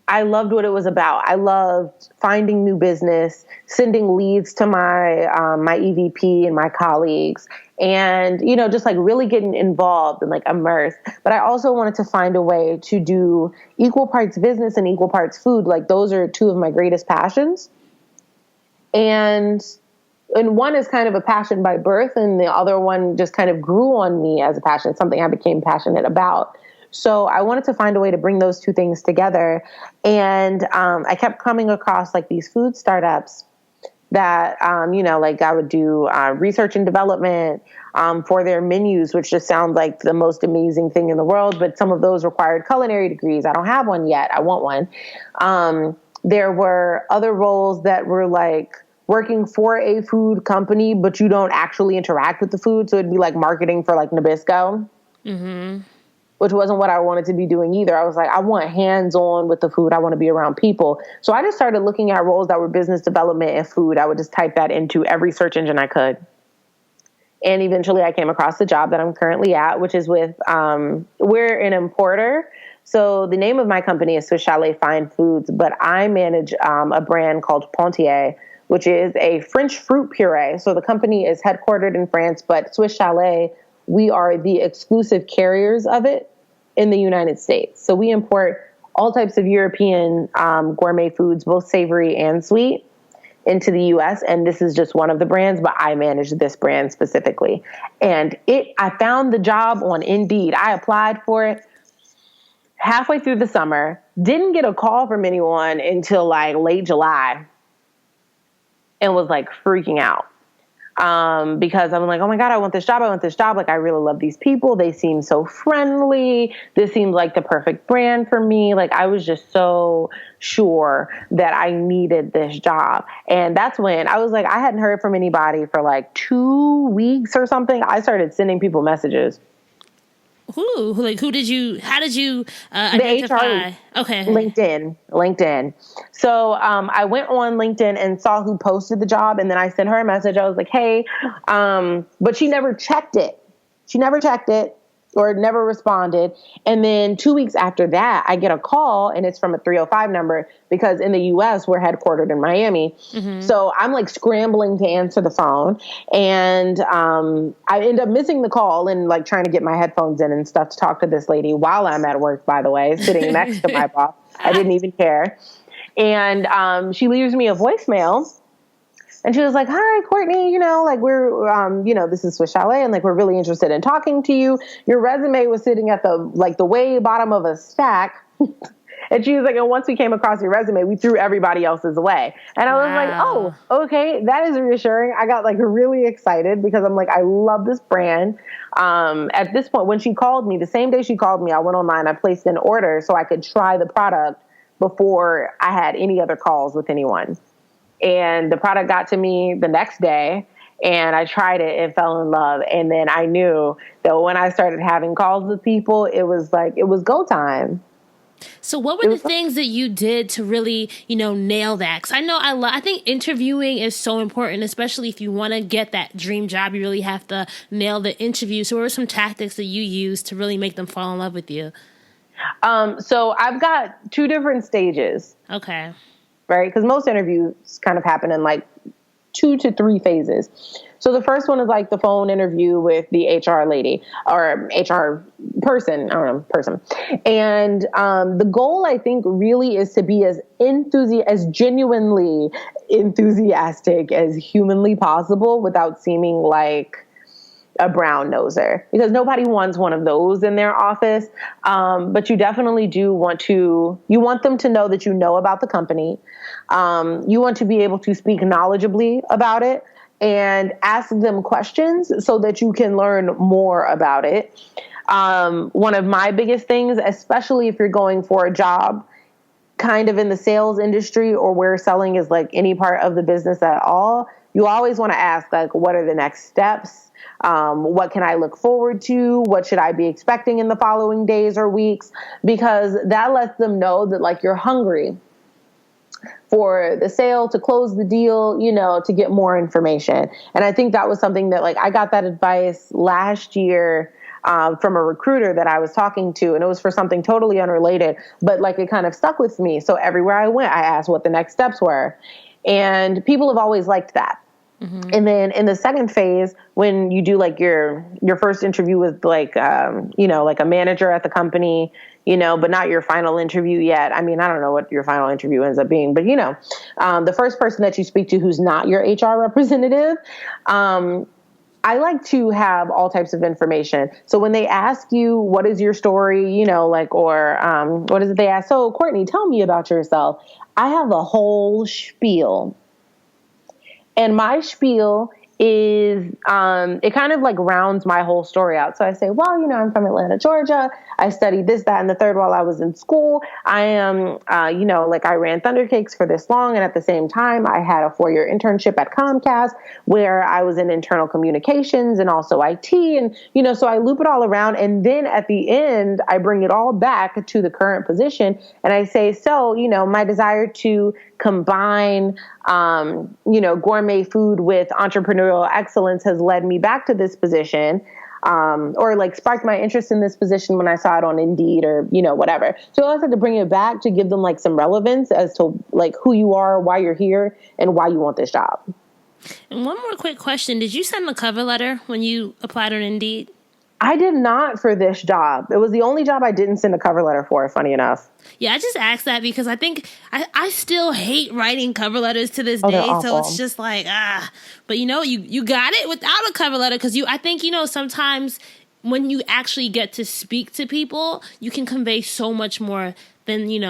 Speaker 2: I loved what it was about. I loved finding new business, sending leads to my EVP and my colleagues, and, just like really getting involved and like immersed. But I also wanted to find a way to do equal parts business and equal parts food. Like, those are 2 of my greatest passions. And one is kind of a passion by birth, and the other one just kind of grew on me as a passion, something I became passionate about. So I wanted to find a way to bring those 2 things together. And I kept coming across like these food startups that, like I would do research and development for their menus, which just sounds like the most amazing thing in the world. But some of those required culinary degrees. I don't have one yet. I want one. There were other roles that were like working for a food company, but you don't actually interact with the food. So it'd be like marketing for like Nabisco. Mm-hmm. which wasn't what I wanted to be doing either. I was like, I want hands-on with the food. I want to be around people. So I just started looking at roles that were business development and food. I would just type that into every search engine I could. And eventually I came across the job that I'm currently at, which is with, we're an importer. So the name of my company is Swiss Chalet Fine Foods, but I manage a brand called Pontier, which is a French fruit puree. So the company is headquartered in France, but Swiss Chalet, we are the exclusive carriers of it in the United States. So we import all types of European gourmet foods, both savory and sweet, into the US. And this is just one of the brands, but I manage this brand specifically. And I found the job on Indeed. I applied for it halfway through the summer, didn't get a call from anyone until like late July, and was like freaking out. Because I'm like, oh my God, I want this job. Like, I really love these people. They seem so friendly. This seems like the perfect brand for me. Like, I was just so sure that I needed this job. And that's when I was like, I hadn't heard from anybody for like 2 weeks or something. I started sending people messages.
Speaker 1: How did you identify? Okay.
Speaker 2: LinkedIn. So I went on LinkedIn and saw who posted the job, and then I sent her a message. I was like, hey, but she never checked it. Or never responded. And then 2 weeks after that, I get a call, and it's from a 305 number, because in the US, we're headquartered in Miami. Mm-hmm. So I'm like scrambling to answer the phone. And I end up missing the call and like trying to get my headphones in and stuff to talk to this lady while I'm at work, by the way, sitting next to my boss. I didn't even care. And she leaves me a voicemail. And she was like, hi, Courtney, like we're, this is Swiss Chalet, and like, we're really interested in talking to you. Your resume was sitting at the way bottom of a stack. And she was like, and once we came across your resume, we threw everybody else's away. And I was like, oh, okay, that is reassuring. I got like really excited because I'm like, I love this brand. At this point, when she called me, the same day she called me, I went online, I placed an order so I could try the product before I had any other calls with anyone. And the product got to me the next day, and I tried it and fell in love. And then I knew that when I started having calls with people, it was go time.
Speaker 1: So what were the things that you did to really, nail that? Because I think interviewing is so important, especially if you want to get that dream job. You really have to nail the interview. So what were some tactics that you used to really make them fall in love with you?
Speaker 2: So I've got 2 different stages.
Speaker 1: Okay.
Speaker 2: Right? Because most interviews kind of happen in like 2 to 3 phases. So the first one is like the phone interview with the HR lady or HR person. And the goal, I think, really is to be as genuinely enthusiastic as humanly possible without seeming like a brown noser, because nobody wants one of those in their office. But you definitely do you want them to know that you know about the company. You want to be able to speak knowledgeably about it and ask them questions so that you can learn more about it. One of my biggest things, especially if you're going for a job kind of in the sales industry or where selling is like any part of the business at all, you always want to ask, like, what are the next steps? What can I look forward to? What should I be expecting in the following days or weeks? Because that lets them know that like you're hungry for the sale, to close the deal, to get more information. And I think that was something that like I got that advice last year from a recruiter that I was talking to, and it was for something totally unrelated, but like it kind of stuck with me. So everywhere I went, I asked what the next steps were. And people have always liked that. Mm-hmm. And then in the second phase, when you do like your first interview with like, like a manager at the company, but not your final interview yet. I mean, I don't know what your final interview ends up being, but the first person that you speak to who's not your HR representative, I like to have all types of information. So when they ask you, what is your story, what is it they ask? So Courtney, tell me about yourself. I have a whole spiel. And my spiel is it kind of like rounds my whole story out. So I say, well, I'm from Atlanta, Georgia. I studied this, that, and the third while I was in school. I am, like I ran ThunderCakes for this long. And at the same time, I had a 4-year internship at Comcast where I was in internal communications and also IT. And, so I loop it all around. And then at the end, I bring it all back to the current position. And I say, so, my desire to combine, gourmet food with entrepreneurial excellence has led me back to this position, or like sparked my interest in this position when I saw it on Indeed or, whatever. So I always had to bring it back to give them like some relevance as to like who you are, why you're here, and why you want this job.
Speaker 1: And one more quick question. Did you send a cover letter when you applied on Indeed?
Speaker 2: I did not for this job. It was the only job I didn't send a cover letter for, funny enough.
Speaker 1: Yeah, I just asked that because I think I still hate writing cover letters to this day. So it's just like, But you got it without a cover letter because I think, sometimes when you actually get to speak to people, you can convey so much more than you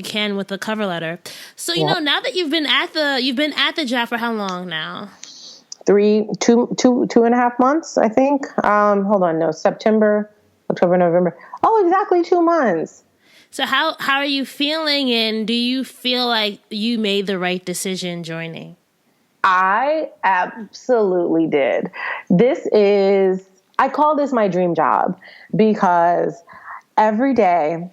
Speaker 1: can with a cover letter. So, now that you've been at the job for how long now? 2.5 months, I think. Hold on, no, September, October, November. Oh, exactly 2 months. So how are you feeling, and do you feel like you made the right decision joining?
Speaker 2: I absolutely did. I call this my dream job because every day,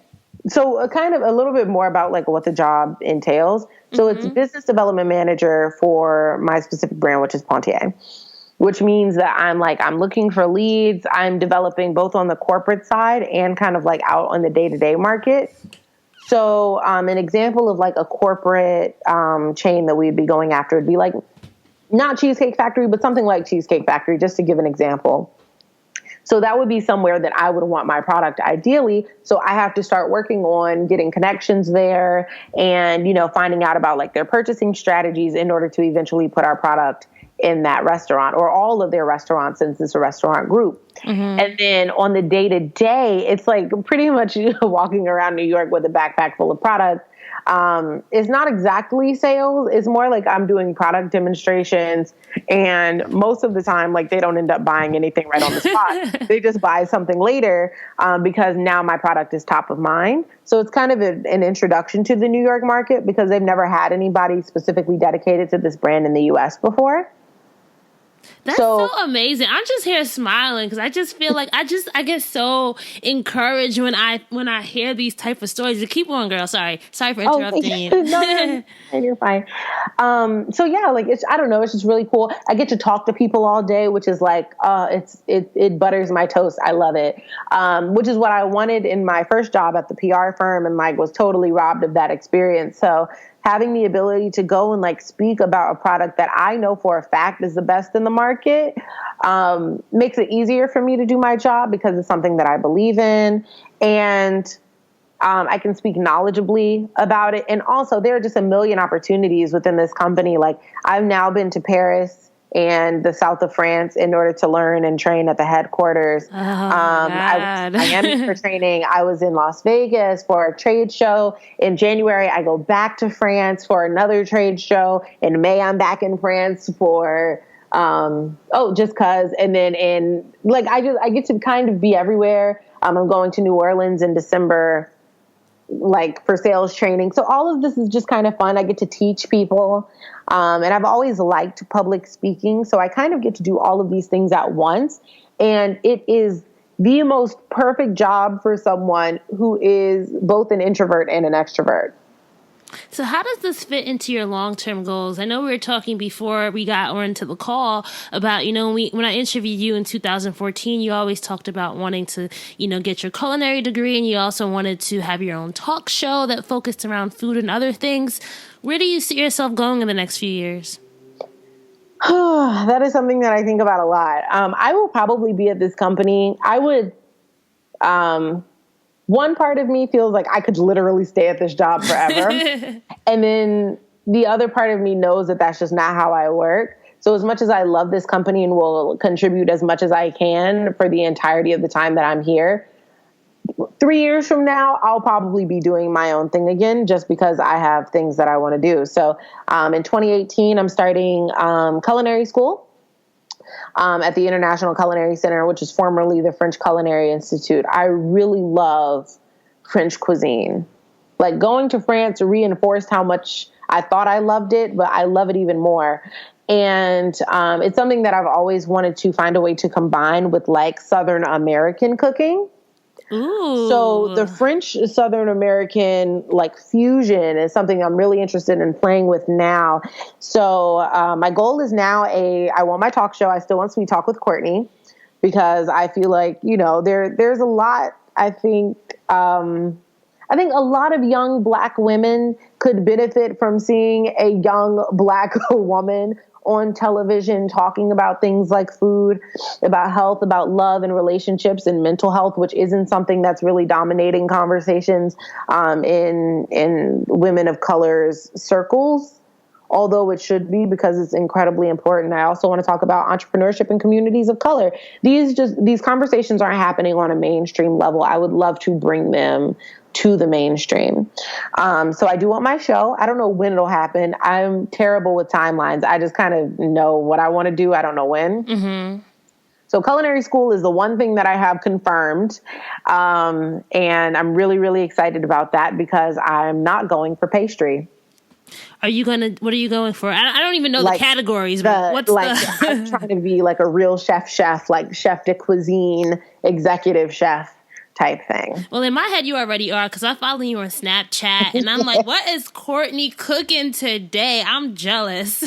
Speaker 2: so kind of a little bit more about like what the job entails. So it's business development manager for my specific brand, which is Pontier, which means that I'm looking for leads. I'm developing both on the corporate side and kind of like out on the day-to-day market. So an example of like a corporate chain that we'd be going after would be like not Cheesecake Factory, but something like Cheesecake Factory, just to give an example. So that would be somewhere that I would want my product ideally. So I have to start working on getting connections there and, finding out about like their purchasing strategies in order to eventually put our product in that restaurant or all of their restaurants since it's a restaurant group. Mm-hmm. And then on the day to day, it's like pretty much walking around New York with a backpack full of product. It's not exactly sales. It's more like I'm doing product demonstrations, and most of the time, like they don't end up buying anything right on the spot. They just buy something later because now my product is top of mind. So it's kind of an introduction to the New York market because they've never had anybody specifically dedicated to this brand in the U.S. before.
Speaker 1: That's so amazing. I'm just here smiling because I just feel like I get so encouraged when I hear these type of stories. Keep on, girl. Sorry for interrupting you.
Speaker 2: No, you're fine. So yeah, like I don't know. It's just really cool. I get to talk to people all day, which is like, it butters my toast. I love it. Which is what I wanted in my first job at the PR firm, and like was totally robbed of that experience. So having the ability to go and like speak about a product that I know for a fact is the best in the market makes it easier for me to do my job because it's something that I believe in, and I can speak knowledgeably about it. And also there are just a million opportunities within this company. Like I've now been to Paris and the south of France in order to learn and train at the headquarters. I was in Miami for training. I was in Las Vegas for a trade show. In January, I go back to France for another trade show. In May, I'm back in France for, just cause. And then I get to kind of be everywhere. I'm going to New Orleans in December, like for sales training. So all of this is just kind of fun. I get to teach people. And I've always liked public speaking. So I kind of get to do all of these things at once. And it is the most perfect job for someone who is both an introvert and an extrovert.
Speaker 1: So how does this fit into your long-term goals? I know we were talking before we got onto the call about, when I interviewed you in 2014, you always talked about wanting to, get your culinary degree, and you also wanted to have your own talk show that focused around food and other things. Where do you see yourself going in the next few years?
Speaker 2: That is something that I think about a lot. I will probably be at this company. I would, one part of me feels like I could literally stay at this job forever. And then the other part of me knows that that's just not how I work. So as much as I love this company and will contribute as much as I can for the entirety of the time that I'm here, 3 years from now, I'll probably be doing my own thing again, just because I have things that I want to do. So in 2018, I'm starting culinary school at the International Culinary Center, which is formerly the French Culinary Institute. I really love French cuisine. Like, going to France reinforced how much I thought I loved it, but I love it even more. And it's something that I've always wanted to find a way to combine with, like, Southern American cooking.
Speaker 1: Ooh.
Speaker 2: So the French Southern American, like, fusion is something I'm really interested in playing with now. So my goal is now I want my talk show. I still want Sweet Talk with Courtney, because I feel like, there's a lot, I think a lot of young Black women could benefit from seeing a young Black woman on television talking about things like food, about health, about love and relationships and mental health, which isn't something that's really dominating conversations in women of color's circles, although it should be, because it's incredibly important. I also want to talk about entrepreneurship in communities of color. These conversations aren't happening on a mainstream level. I would love to bring them to the mainstream. So I do want my show. I don't know when it'll happen. I'm terrible with timelines. I just kind of know what I want to do. I don't know when. Mm-hmm. So culinary school is the one thing that I have confirmed. And I'm really, really excited about that, because I'm not going for pastry.
Speaker 1: What are you going for? I don't even know the categories. But
Speaker 2: I'm trying to be like a real chef, like chef de cuisine, executive chef type thing.
Speaker 1: Well, in my head, you already are, because I follow you on Snapchat, and I'm like, what is Courtney cooking today? I'm jealous.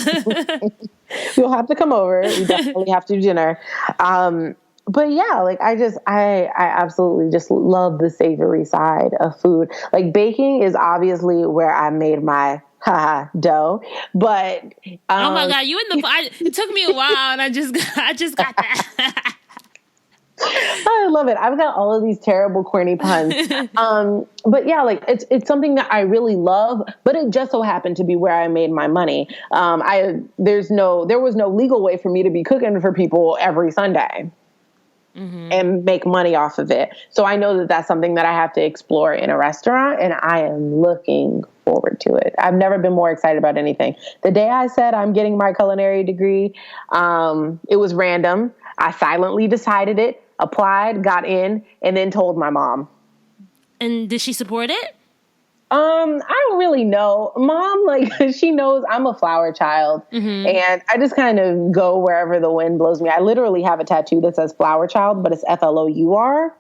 Speaker 2: You'll have to come over. We definitely have to do dinner. But yeah, like, I absolutely just love the savory side of food. Like, baking is obviously where I made my dough, but
Speaker 1: oh my God, it took me a while, and I just got that.
Speaker 2: I love it. I've got all of these terrible corny puns. But yeah, like, it's something that I really love, but it just so happened to be where I made my money. There was no legal way for me to be cooking for people every Sunday. Mm-hmm. And make money off of it. So I know that that's something that I have to explore in a restaurant, and I am looking forward to it. I've never been more excited about anything. The day I said I'm getting my culinary degree, it was random. I silently decided it, applied, got in, and then told my mom.
Speaker 1: And did she support it?
Speaker 2: I don't really know. Mom, like, she knows I'm a flower child, mm-hmm. and I just kind of go wherever the wind blows me. I literally have a tattoo that says flower child, but it's FLOUR.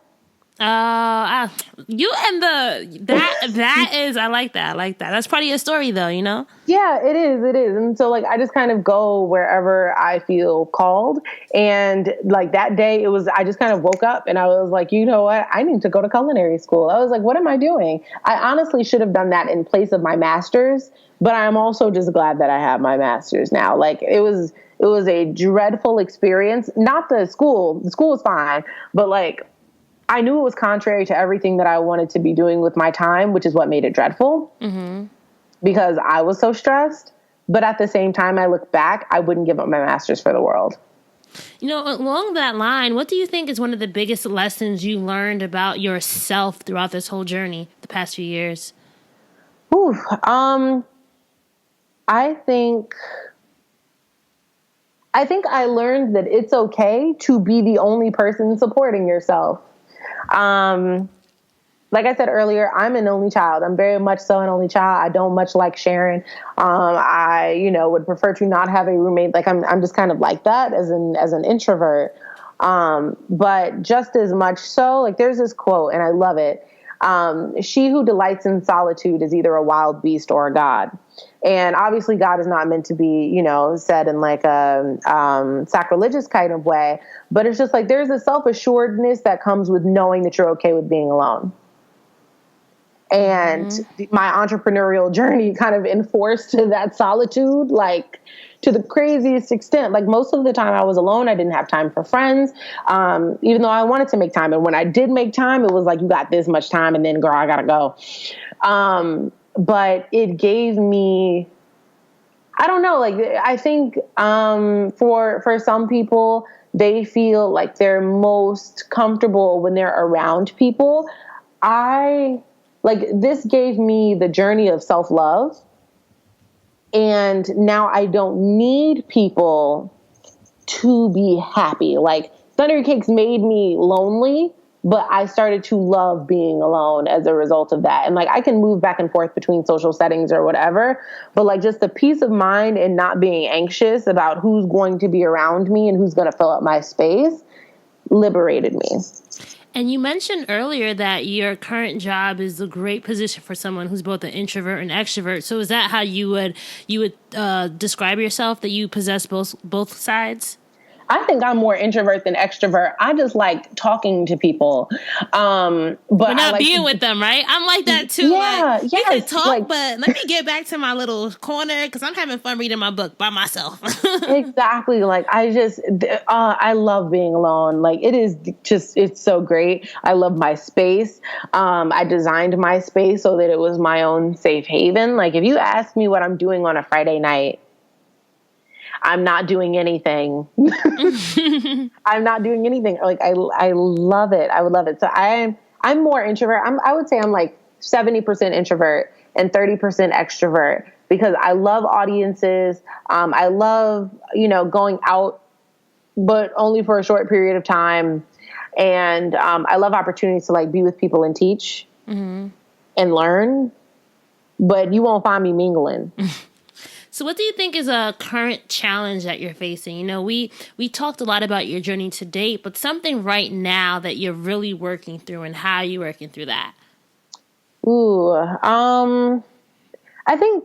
Speaker 1: You and that is, I like that. That's part of your story, though, you know?
Speaker 2: Yeah, it is. And so, like, I just kind of go wherever I feel called. And like that day, I just kind of woke up and I was like, you know what? I need to go to culinary school. I was like, what am I doing? I honestly should have done that in place of my master's, but I'm also just glad that I have my master's now. Like, it was a dreadful experience. Not the school. The school was fine, but like, I knew it was contrary to everything that I wanted to be doing with my time, which is what made it dreadful, mm-hmm. because I was so stressed. But at the same time, I look back, I wouldn't give up my master's for the world.
Speaker 1: You know, along that line, what do you think is one of the biggest lessons you learned about yourself throughout this whole journey, the past few years?
Speaker 2: I think I learned that it's okay to be the only person supporting yourself. Like I said earlier, I'm an only child. I'm very much so an only child. I don't much like sharing. I, would prefer to not have a roommate. Like, I'm just kind of like that as an introvert. But just as much so, like, there's this quote and I love it. She who delights in solitude is either a wild beast or a god. And obviously God is not meant to be, said in like a sacrilegious kind of way, but it's just like there's a self-assuredness that comes with knowing that you're okay with being alone. And mm-hmm. my entrepreneurial journey kind of enforced that solitude, like to the craziest extent. Like, most of the time I was alone. I didn't have time for friends, even though I wanted to make time. And when I did make time, it was like, you got this much time and then, girl, I gotta go. But it gave me, I don't know, like, I think for some people, they feel like they're most comfortable when they're around people. this gave me the journey of self-love. And now I don't need people to be happy. Like, ThunderCakes made me lonely, but I started to love being alone as a result of that. And like, I can move back and forth between social settings or whatever, but like, just the peace of mind and not being anxious about who's going to be around me and who's going to fill up my space liberated me.
Speaker 1: And you mentioned earlier that your current job is a great position for someone who's both an introvert and extrovert. So is that how you would describe yourself, that you possess both sides?
Speaker 2: I think I'm more introvert than extrovert. I just like talking to people.
Speaker 1: But not being with them, right? I'm like that too.
Speaker 2: Yeah,
Speaker 1: like,
Speaker 2: yes.
Speaker 1: We could talk, but let me get back to my little corner because I'm having fun reading my book by myself.
Speaker 2: Exactly. Like, I love being alone. Like, it's so great. I love my space. I designed my space so that it was my own safe haven. Like, if you ask me what I'm doing on a Friday night, I'm not doing anything. I'm not doing anything. Like, I love it. I would love it. So I'm more introvert. I would say I'm like 70% introvert and 30% extrovert because I love audiences. I love, going out, but only for a short period of time. And I love opportunities to like be with people and teach and learn, but you won't find me mingling.
Speaker 1: So what do you think is a current challenge that you're facing? We talked a lot about your journey to date, but something right now that you're really working through and how you're working through that.
Speaker 2: I think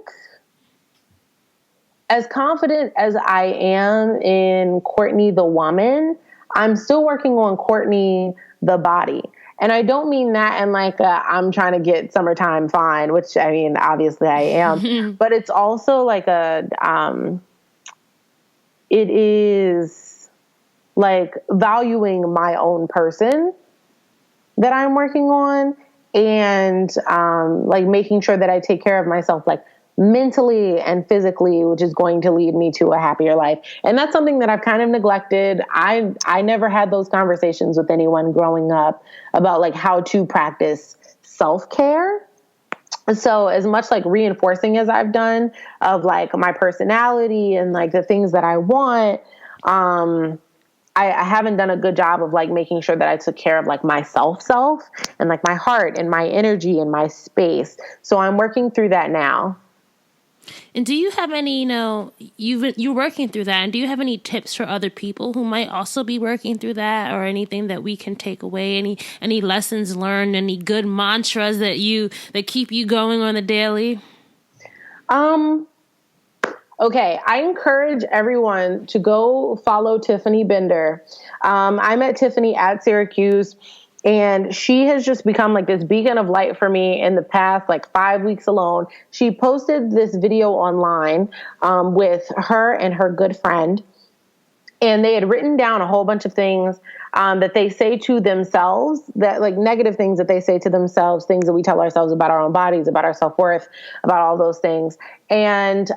Speaker 2: as confident as I am in Courtnee the woman, I'm still working on Courtnee the body. And I don't mean that in like I'm trying to get summertime fine, which I mean, obviously I am, but it's also like it is like valuing my own person that I'm working on and like making sure that I take care of myself, like mentally and physically, which is going to lead me to a happier life. And that's something that I've kind of neglected. I never had those conversations with anyone growing up about like how to practice self-care. So as much like reinforcing as I've done of like my personality and like the things that I want, I haven't done a good job of like making sure that I took care of like my self and like my heart and my energy and my space. So I'm working through that now.
Speaker 1: And do you have any, you're working through that, and do you have any tips for other people who might also be working through that, or anything that we can take away, any lessons learned, any good mantras that keep you going on the daily?
Speaker 2: Okay, I encourage everyone to go follow Tiffany Bender. I met Tiffany at Syracuse, and she has just become like this beacon of light for me in the past like 5 weeks alone. She posted this video online with her and her good friend, and they had written down a whole bunch of things that they say to themselves, that like negative things that they say to themselves, things that we tell ourselves about our own bodies, about our self-worth, about all those things. And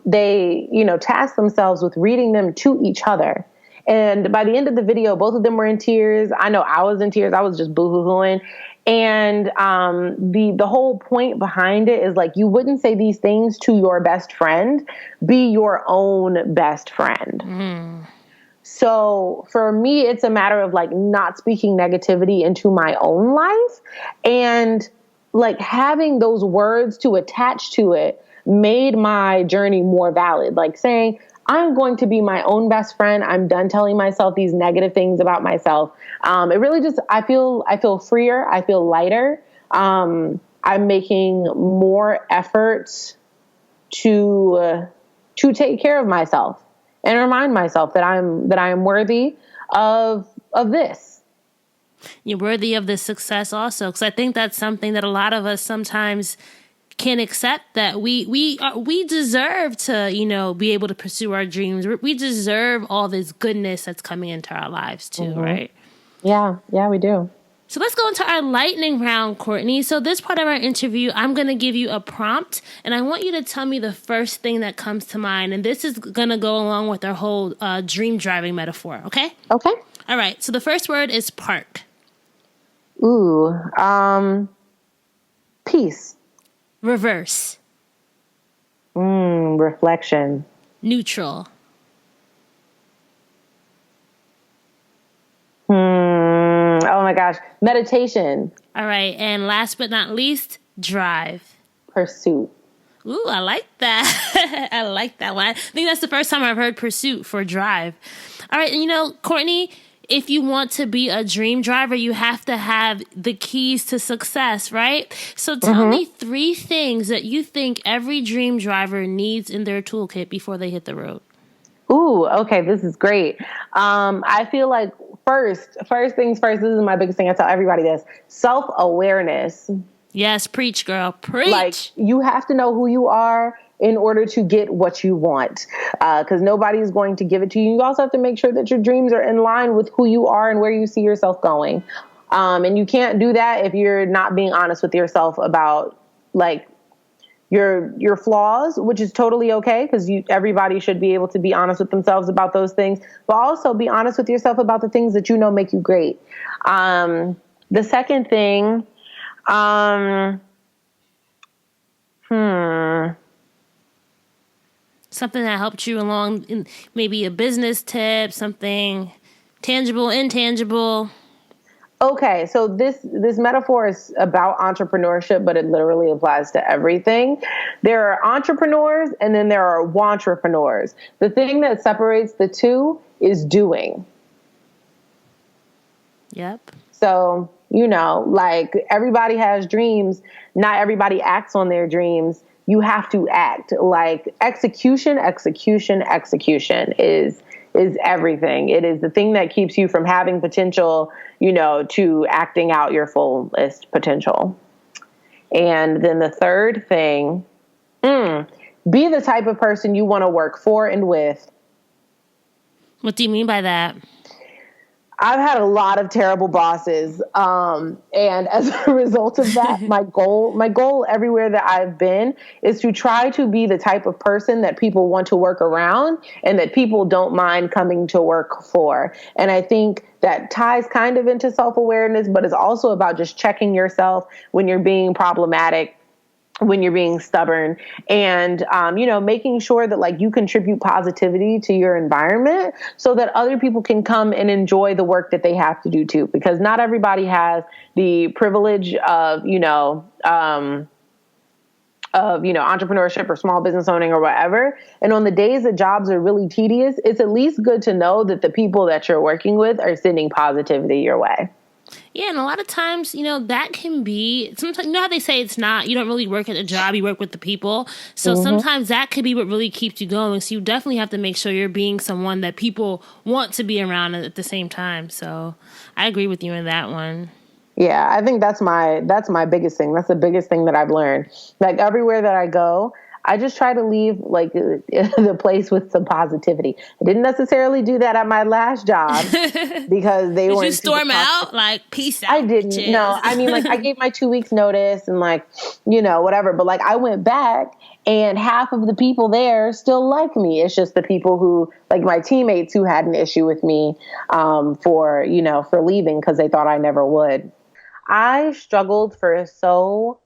Speaker 2: they, tasked themselves with reading them to each other. And by the end of the video, both of them were in tears. I know I was in tears. I was just boo-hoo-hooing. And the whole point behind it is like, you wouldn't say these things to your best friend. Be your own best friend. Mm. So for me, it's a matter of like not speaking negativity into my own life, and like having those words to attach to it made my journey more valid. Like saying, I'm going to be my own best friend. I'm done telling myself these negative things about myself. It really just, I feel freer. I feel lighter. I'm making more efforts to take care of myself and remind myself that I am worthy of this.
Speaker 1: You're worthy of this success also, because I think that's something that a lot of us sometimes can't accept, that we deserve to, be able to pursue our dreams. We deserve all this goodness that's coming into our lives too, mm-hmm. right?
Speaker 2: Yeah, we do.
Speaker 1: So let's go into our lightning round, Courtney. So this part of our interview, I'm going to give you a prompt, and I want you to tell me the first thing that comes to mind. And this is going to go along with our whole dream driving metaphor, okay?
Speaker 2: Okay.
Speaker 1: All right. So the first word is park.
Speaker 2: Ooh, peace.
Speaker 1: Reverse.
Speaker 2: Reflection.
Speaker 1: Neutral.
Speaker 2: Oh my gosh. Meditation.
Speaker 1: All right. And last but not least, drive.
Speaker 2: Pursuit.
Speaker 1: Ooh, I like that. I like that one. I think that's the first time I've heard pursuit for drive. All right. And Courtnee, if you want to be a dream driver, you have to have the keys to success, right? So tell me 3 things that you think every dream driver needs in their toolkit before they hit the road.
Speaker 2: Ooh, okay, this is great. I feel like first things first, this is my biggest thing. I tell everybody this: self-awareness.
Speaker 1: Yes, preach, girl, preach.
Speaker 2: Like, you have to know who you are in order to get what you want, because nobody's going to give it to you. You also have to make sure that your dreams are in line with who you are and where you see yourself going. And you can't do that if you're not being honest with yourself about like your flaws, which is totally okay, because everybody should be able to be honest with themselves about those things, but also be honest with yourself about the things that you know make you great. The second thing,
Speaker 1: something that helped you along, in maybe a business tip, something tangible, intangible.
Speaker 2: Okay, so this metaphor is about entrepreneurship, but it literally applies to everything. There are entrepreneurs and then there are wantrepreneurs. The thing that separates the two is doing.
Speaker 1: Yep.
Speaker 2: So, like, everybody has dreams. Not everybody acts on their dreams. You have to act. Like, execution is everything. It is the thing that keeps you from having potential, to acting out your fullest potential. And then the third thing, be the type of person you want to work for and with.
Speaker 1: What do you mean by that?
Speaker 2: I've had a lot of terrible bosses. And as a result of that, my goal everywhere that I've been is to try to be the type of person that people want to work around and that people don't mind coming to work for. And I think that ties kind of into self-awareness, but it's also about just checking yourself when you're being problematic, when you're being stubborn, and, making sure that like you contribute positivity to your environment so that other people can come and enjoy the work that they have to do too, because not everybody has the privilege of entrepreneurship or small business owning or whatever. And on the days that jobs are really tedious, it's at least good to know that the people that you're working with are sending positivity your way.
Speaker 1: Yeah, and a lot of times, that can be, sometimes, how they say it's not, you don't really work at a job, you work with the people. So sometimes that could be what really keeps you going. So you definitely have to make sure you're being someone that people want to be around at the same time. So I agree with you in that one.
Speaker 2: Yeah, I think that's my biggest thing. That's the biggest thing that I've learned. Like, everywhere that I go, I just try to leave like the place with some positivity. I didn't necessarily do that at my last job because they weren't.
Speaker 1: Did you storm out? Like, peace out?
Speaker 2: I didn't.
Speaker 1: Bitches.
Speaker 2: No, I mean, like, I gave my 2 weeks notice and like, whatever. But like, I went back and half of the people there still like me. It's just the people who, like my teammates, who had an issue with me for leaving because they thought I never would. I struggled for so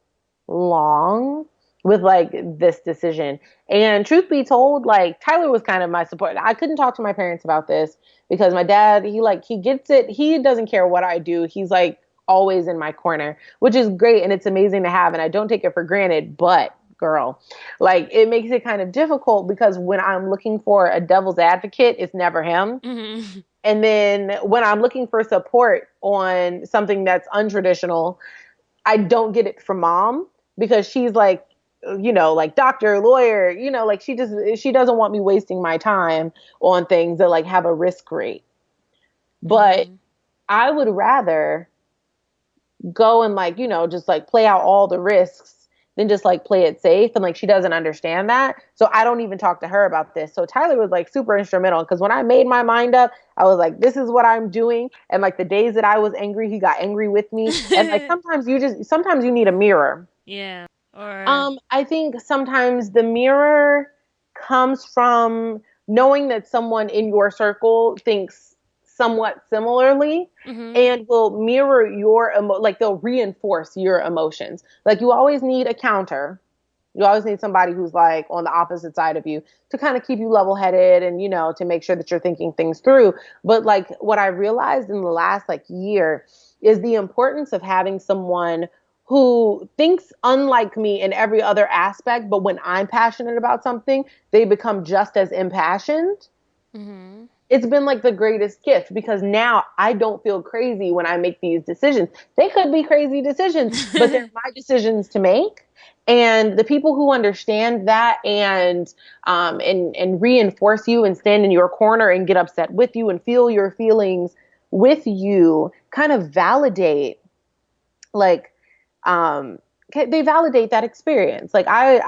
Speaker 2: long with like this decision. And truth be told, like, Tyler was kind of my support. I couldn't talk to my parents about this because my dad, he gets it. He doesn't care what I do. He's like always in my corner, which is great. And it's amazing to have. And I don't take it for granted, but girl, like, it makes it kind of difficult because when I'm looking for a devil's advocate, it's never him. Mm-hmm. And then when I'm looking for support on something that's untraditional, I don't get it from mom because she's like, like doctor, lawyer, like she doesn't want me wasting my time on things that like have a risk rate. But I would rather go and like, just like play out all the risks than just like play it safe. And like, she doesn't understand that. So I don't even talk to her about this. So Tyler was like super instrumental because when I made my mind up, I was like, this is what I'm doing. And like the days that I was angry, he got angry with me. And like, sometimes you need a mirror.
Speaker 1: Yeah. Or
Speaker 2: I think sometimes the mirror comes from knowing that someone in your circle thinks somewhat similarly and will mirror your like they'll reinforce your emotions. Like you always need a counter. You always need somebody who's like on the opposite side of you to kind of keep you level headed and, you know, to make sure that you're thinking things through. But like what I realized in the last like year is the importance of having someone who thinks unlike me in every other aspect, but when I'm passionate about something, they become just as impassioned. It's been like the greatest gift because now I don't feel crazy when I make these decisions. They could be crazy decisions, but they're my decisions to make. And the people who understand that and reinforce you and stand in your corner and get upset with you and feel your feelings with you kind of validate like they validate that experience. Like I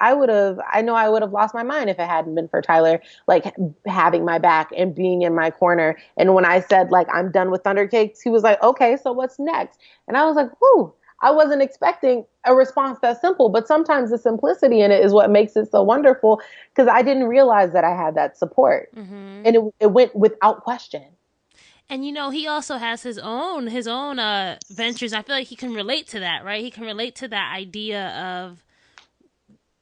Speaker 2: know I would have lost my mind if it hadn't been for Tyler, like having my back and being in my corner. And when I said like, I'm done with ThunderCakes, he was like, okay, so what's next? And I was like, whoo, I wasn't expecting a response that simple, but sometimes the simplicity in it is what makes it so wonderful. Cause I didn't realize that I had that support and it went without question.
Speaker 1: And you know, he also has his own ventures. I feel like he can relate to that, right? He can relate to that idea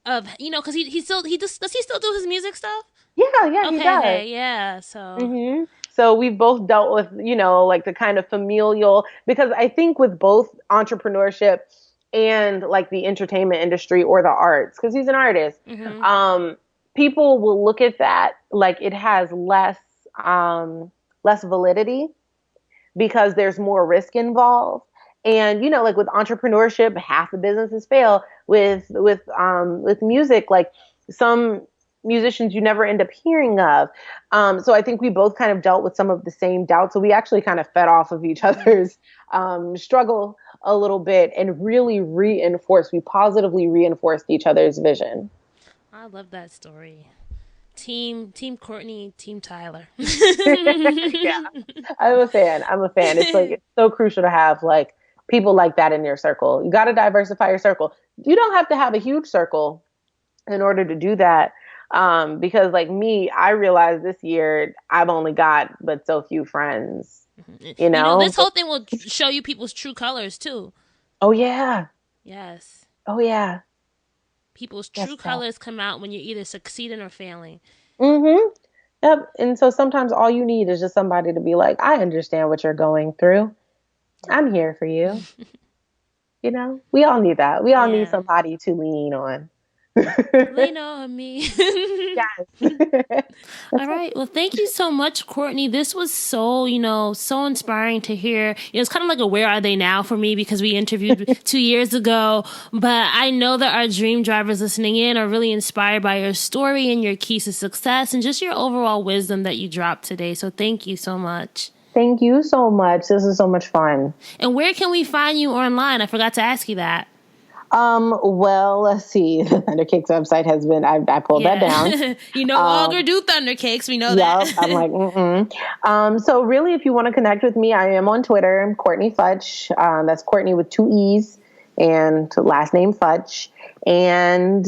Speaker 1: of you know, because does he still do his music stuff?
Speaker 2: Yeah, okay, he does.
Speaker 1: Okay, yeah. So
Speaker 2: So we've both dealt with, you know, like the kind of familial, because I think with both entrepreneurship and like the entertainment industry or the arts, because he's an artist, people will look at that like it has less validity because there's more risk involved. And, you know, like with entrepreneurship, half the businesses fail. With music, like some musicians you never end up hearing of. So I think we both kind of dealt with some of the same doubts. So we actually kind of fed off of each other's struggle a little bit and really we positively reinforced each other's vision.
Speaker 1: I love that story. Team Courtney, Team Tyler.
Speaker 2: Yeah, I'm a fan. It's like, it's so crucial to have like people like that in your circle. You got to diversify your circle. You don't have to have a huge circle in order to do that. Because like me, I realized this year I've only got but so few friends. You know,
Speaker 1: this whole thing will show you people's true colors too.
Speaker 2: Oh yeah.
Speaker 1: Yes.
Speaker 2: Oh yeah.
Speaker 1: People's true colors come out when you're either succeeding or failing.
Speaker 2: Yep. And so sometimes all you need is just somebody to be like, I understand what you're going through. I'm here for you. You know, we all need that. We all need somebody to lean on.
Speaker 1: Lean on me.
Speaker 2: Yes.
Speaker 1: All right. Well, thank you so much, Courtney. This was so, so inspiring to hear. It's kind of like a where are they now for me because we interviewed 2 years ago. But I know that our dream drivers listening in are really inspired by your story and your keys to success and just your overall wisdom that you dropped today. So thank you so much.
Speaker 2: Thank you so much. This is so much fun.
Speaker 1: And where can we find you online? I forgot to ask you that.
Speaker 2: Well, let's see. The ThunderCakes website has been, I pulled that down.
Speaker 1: You no longer do ThunderCakes. We know that.
Speaker 2: I'm like, so really, if you want to connect with me, I am on Twitter. I'm Courtnee Futch. That's Courtney with 2 E's and last name Futch. And,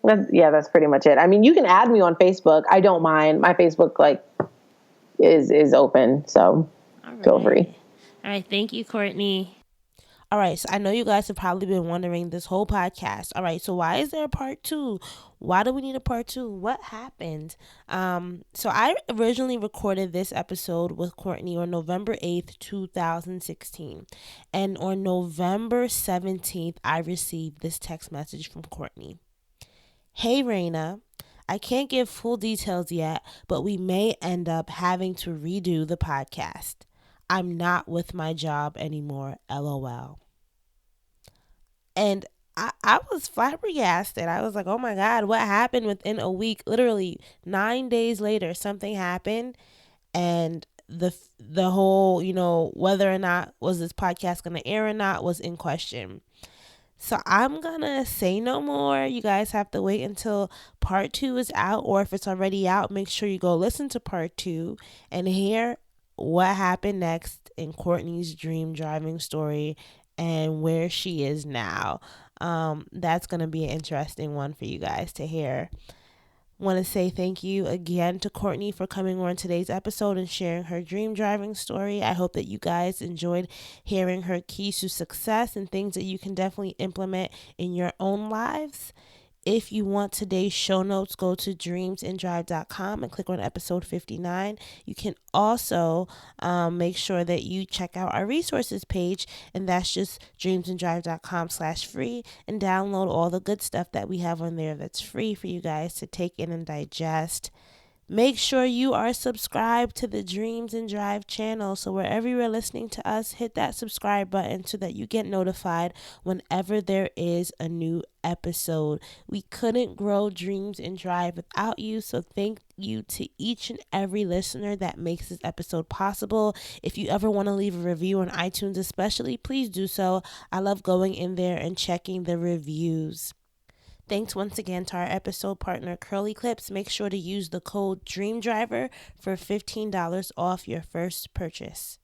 Speaker 2: that's pretty much it. I mean, you can add me on Facebook. I don't mind. My Facebook is open. So feel free.
Speaker 1: All right. Thank you, Courtney. All right, so I know you guys have probably been wondering this whole podcast. All right, so why is there a part 2? Why do we need a part 2? What happened? So I originally recorded this episode with Courtney on November 8th, 2016. And on November 17th, I received this text message from Courtney. Hey, Raina, I can't give full details yet, but we may end up having to redo the podcast. I'm not with my job anymore, LOL. And I was flabbergasted. I was like, oh my God, what happened within a week? Literally 9 days later, something happened. And the whole, whether or not was this podcast going to air or not was in question. So I'm going to say no more. You guys have to wait until part 2 is out. Or if it's already out, make sure you go listen to part 2 and hear what happened next in Courtney's dream driving story and where she is now. That's going to be an interesting one for you guys to hear. Want to say thank you again to Courtney for coming on today's episode and sharing her dream driving story. I hope that you guys enjoyed hearing her keys to success and things that you can definitely implement in your own lives. If you want today's show notes, go to dreamsanddrive.com and click on episode 59. You can also make sure that you check out our resources page, and that's just dreamsanddrive.com/free, and download all the good stuff that we have on there that's free for you guys to take in and digest. Make sure you are subscribed to the Dreams and Drive channel. So wherever you are listening to us, hit that subscribe button so that you get notified whenever there is a new episode. We couldn't grow Dreams and Drive without you. So thank you to each and every listener that makes this episode possible. If you ever want to leave a review on iTunes especially, please do so. I love going in there and checking the reviews. Thanks once again to our episode partner, Curly Clips. Make sure to use the code DREAMDRIVER for $15 off your first purchase.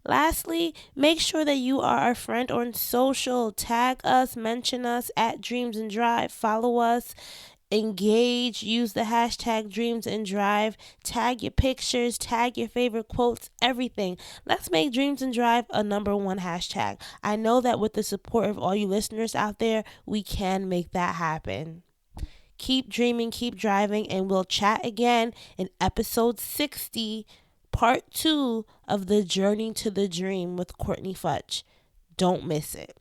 Speaker 1: Lastly, make sure that you are our friend on social. Tag us, mention us at Dreams and Drive. Follow us, engage, use the hashtag Dreams and Drive, tag your pictures, tag your favorite quotes, everything. Let's make Dreams and Drive a #1 hashtag. I know that with the support of all you listeners out there, we can make that happen. Keep dreaming, keep driving, and we'll chat again in episode 60, part 2 of the Journey to the Dream with Courtnee Futch. Don't miss it.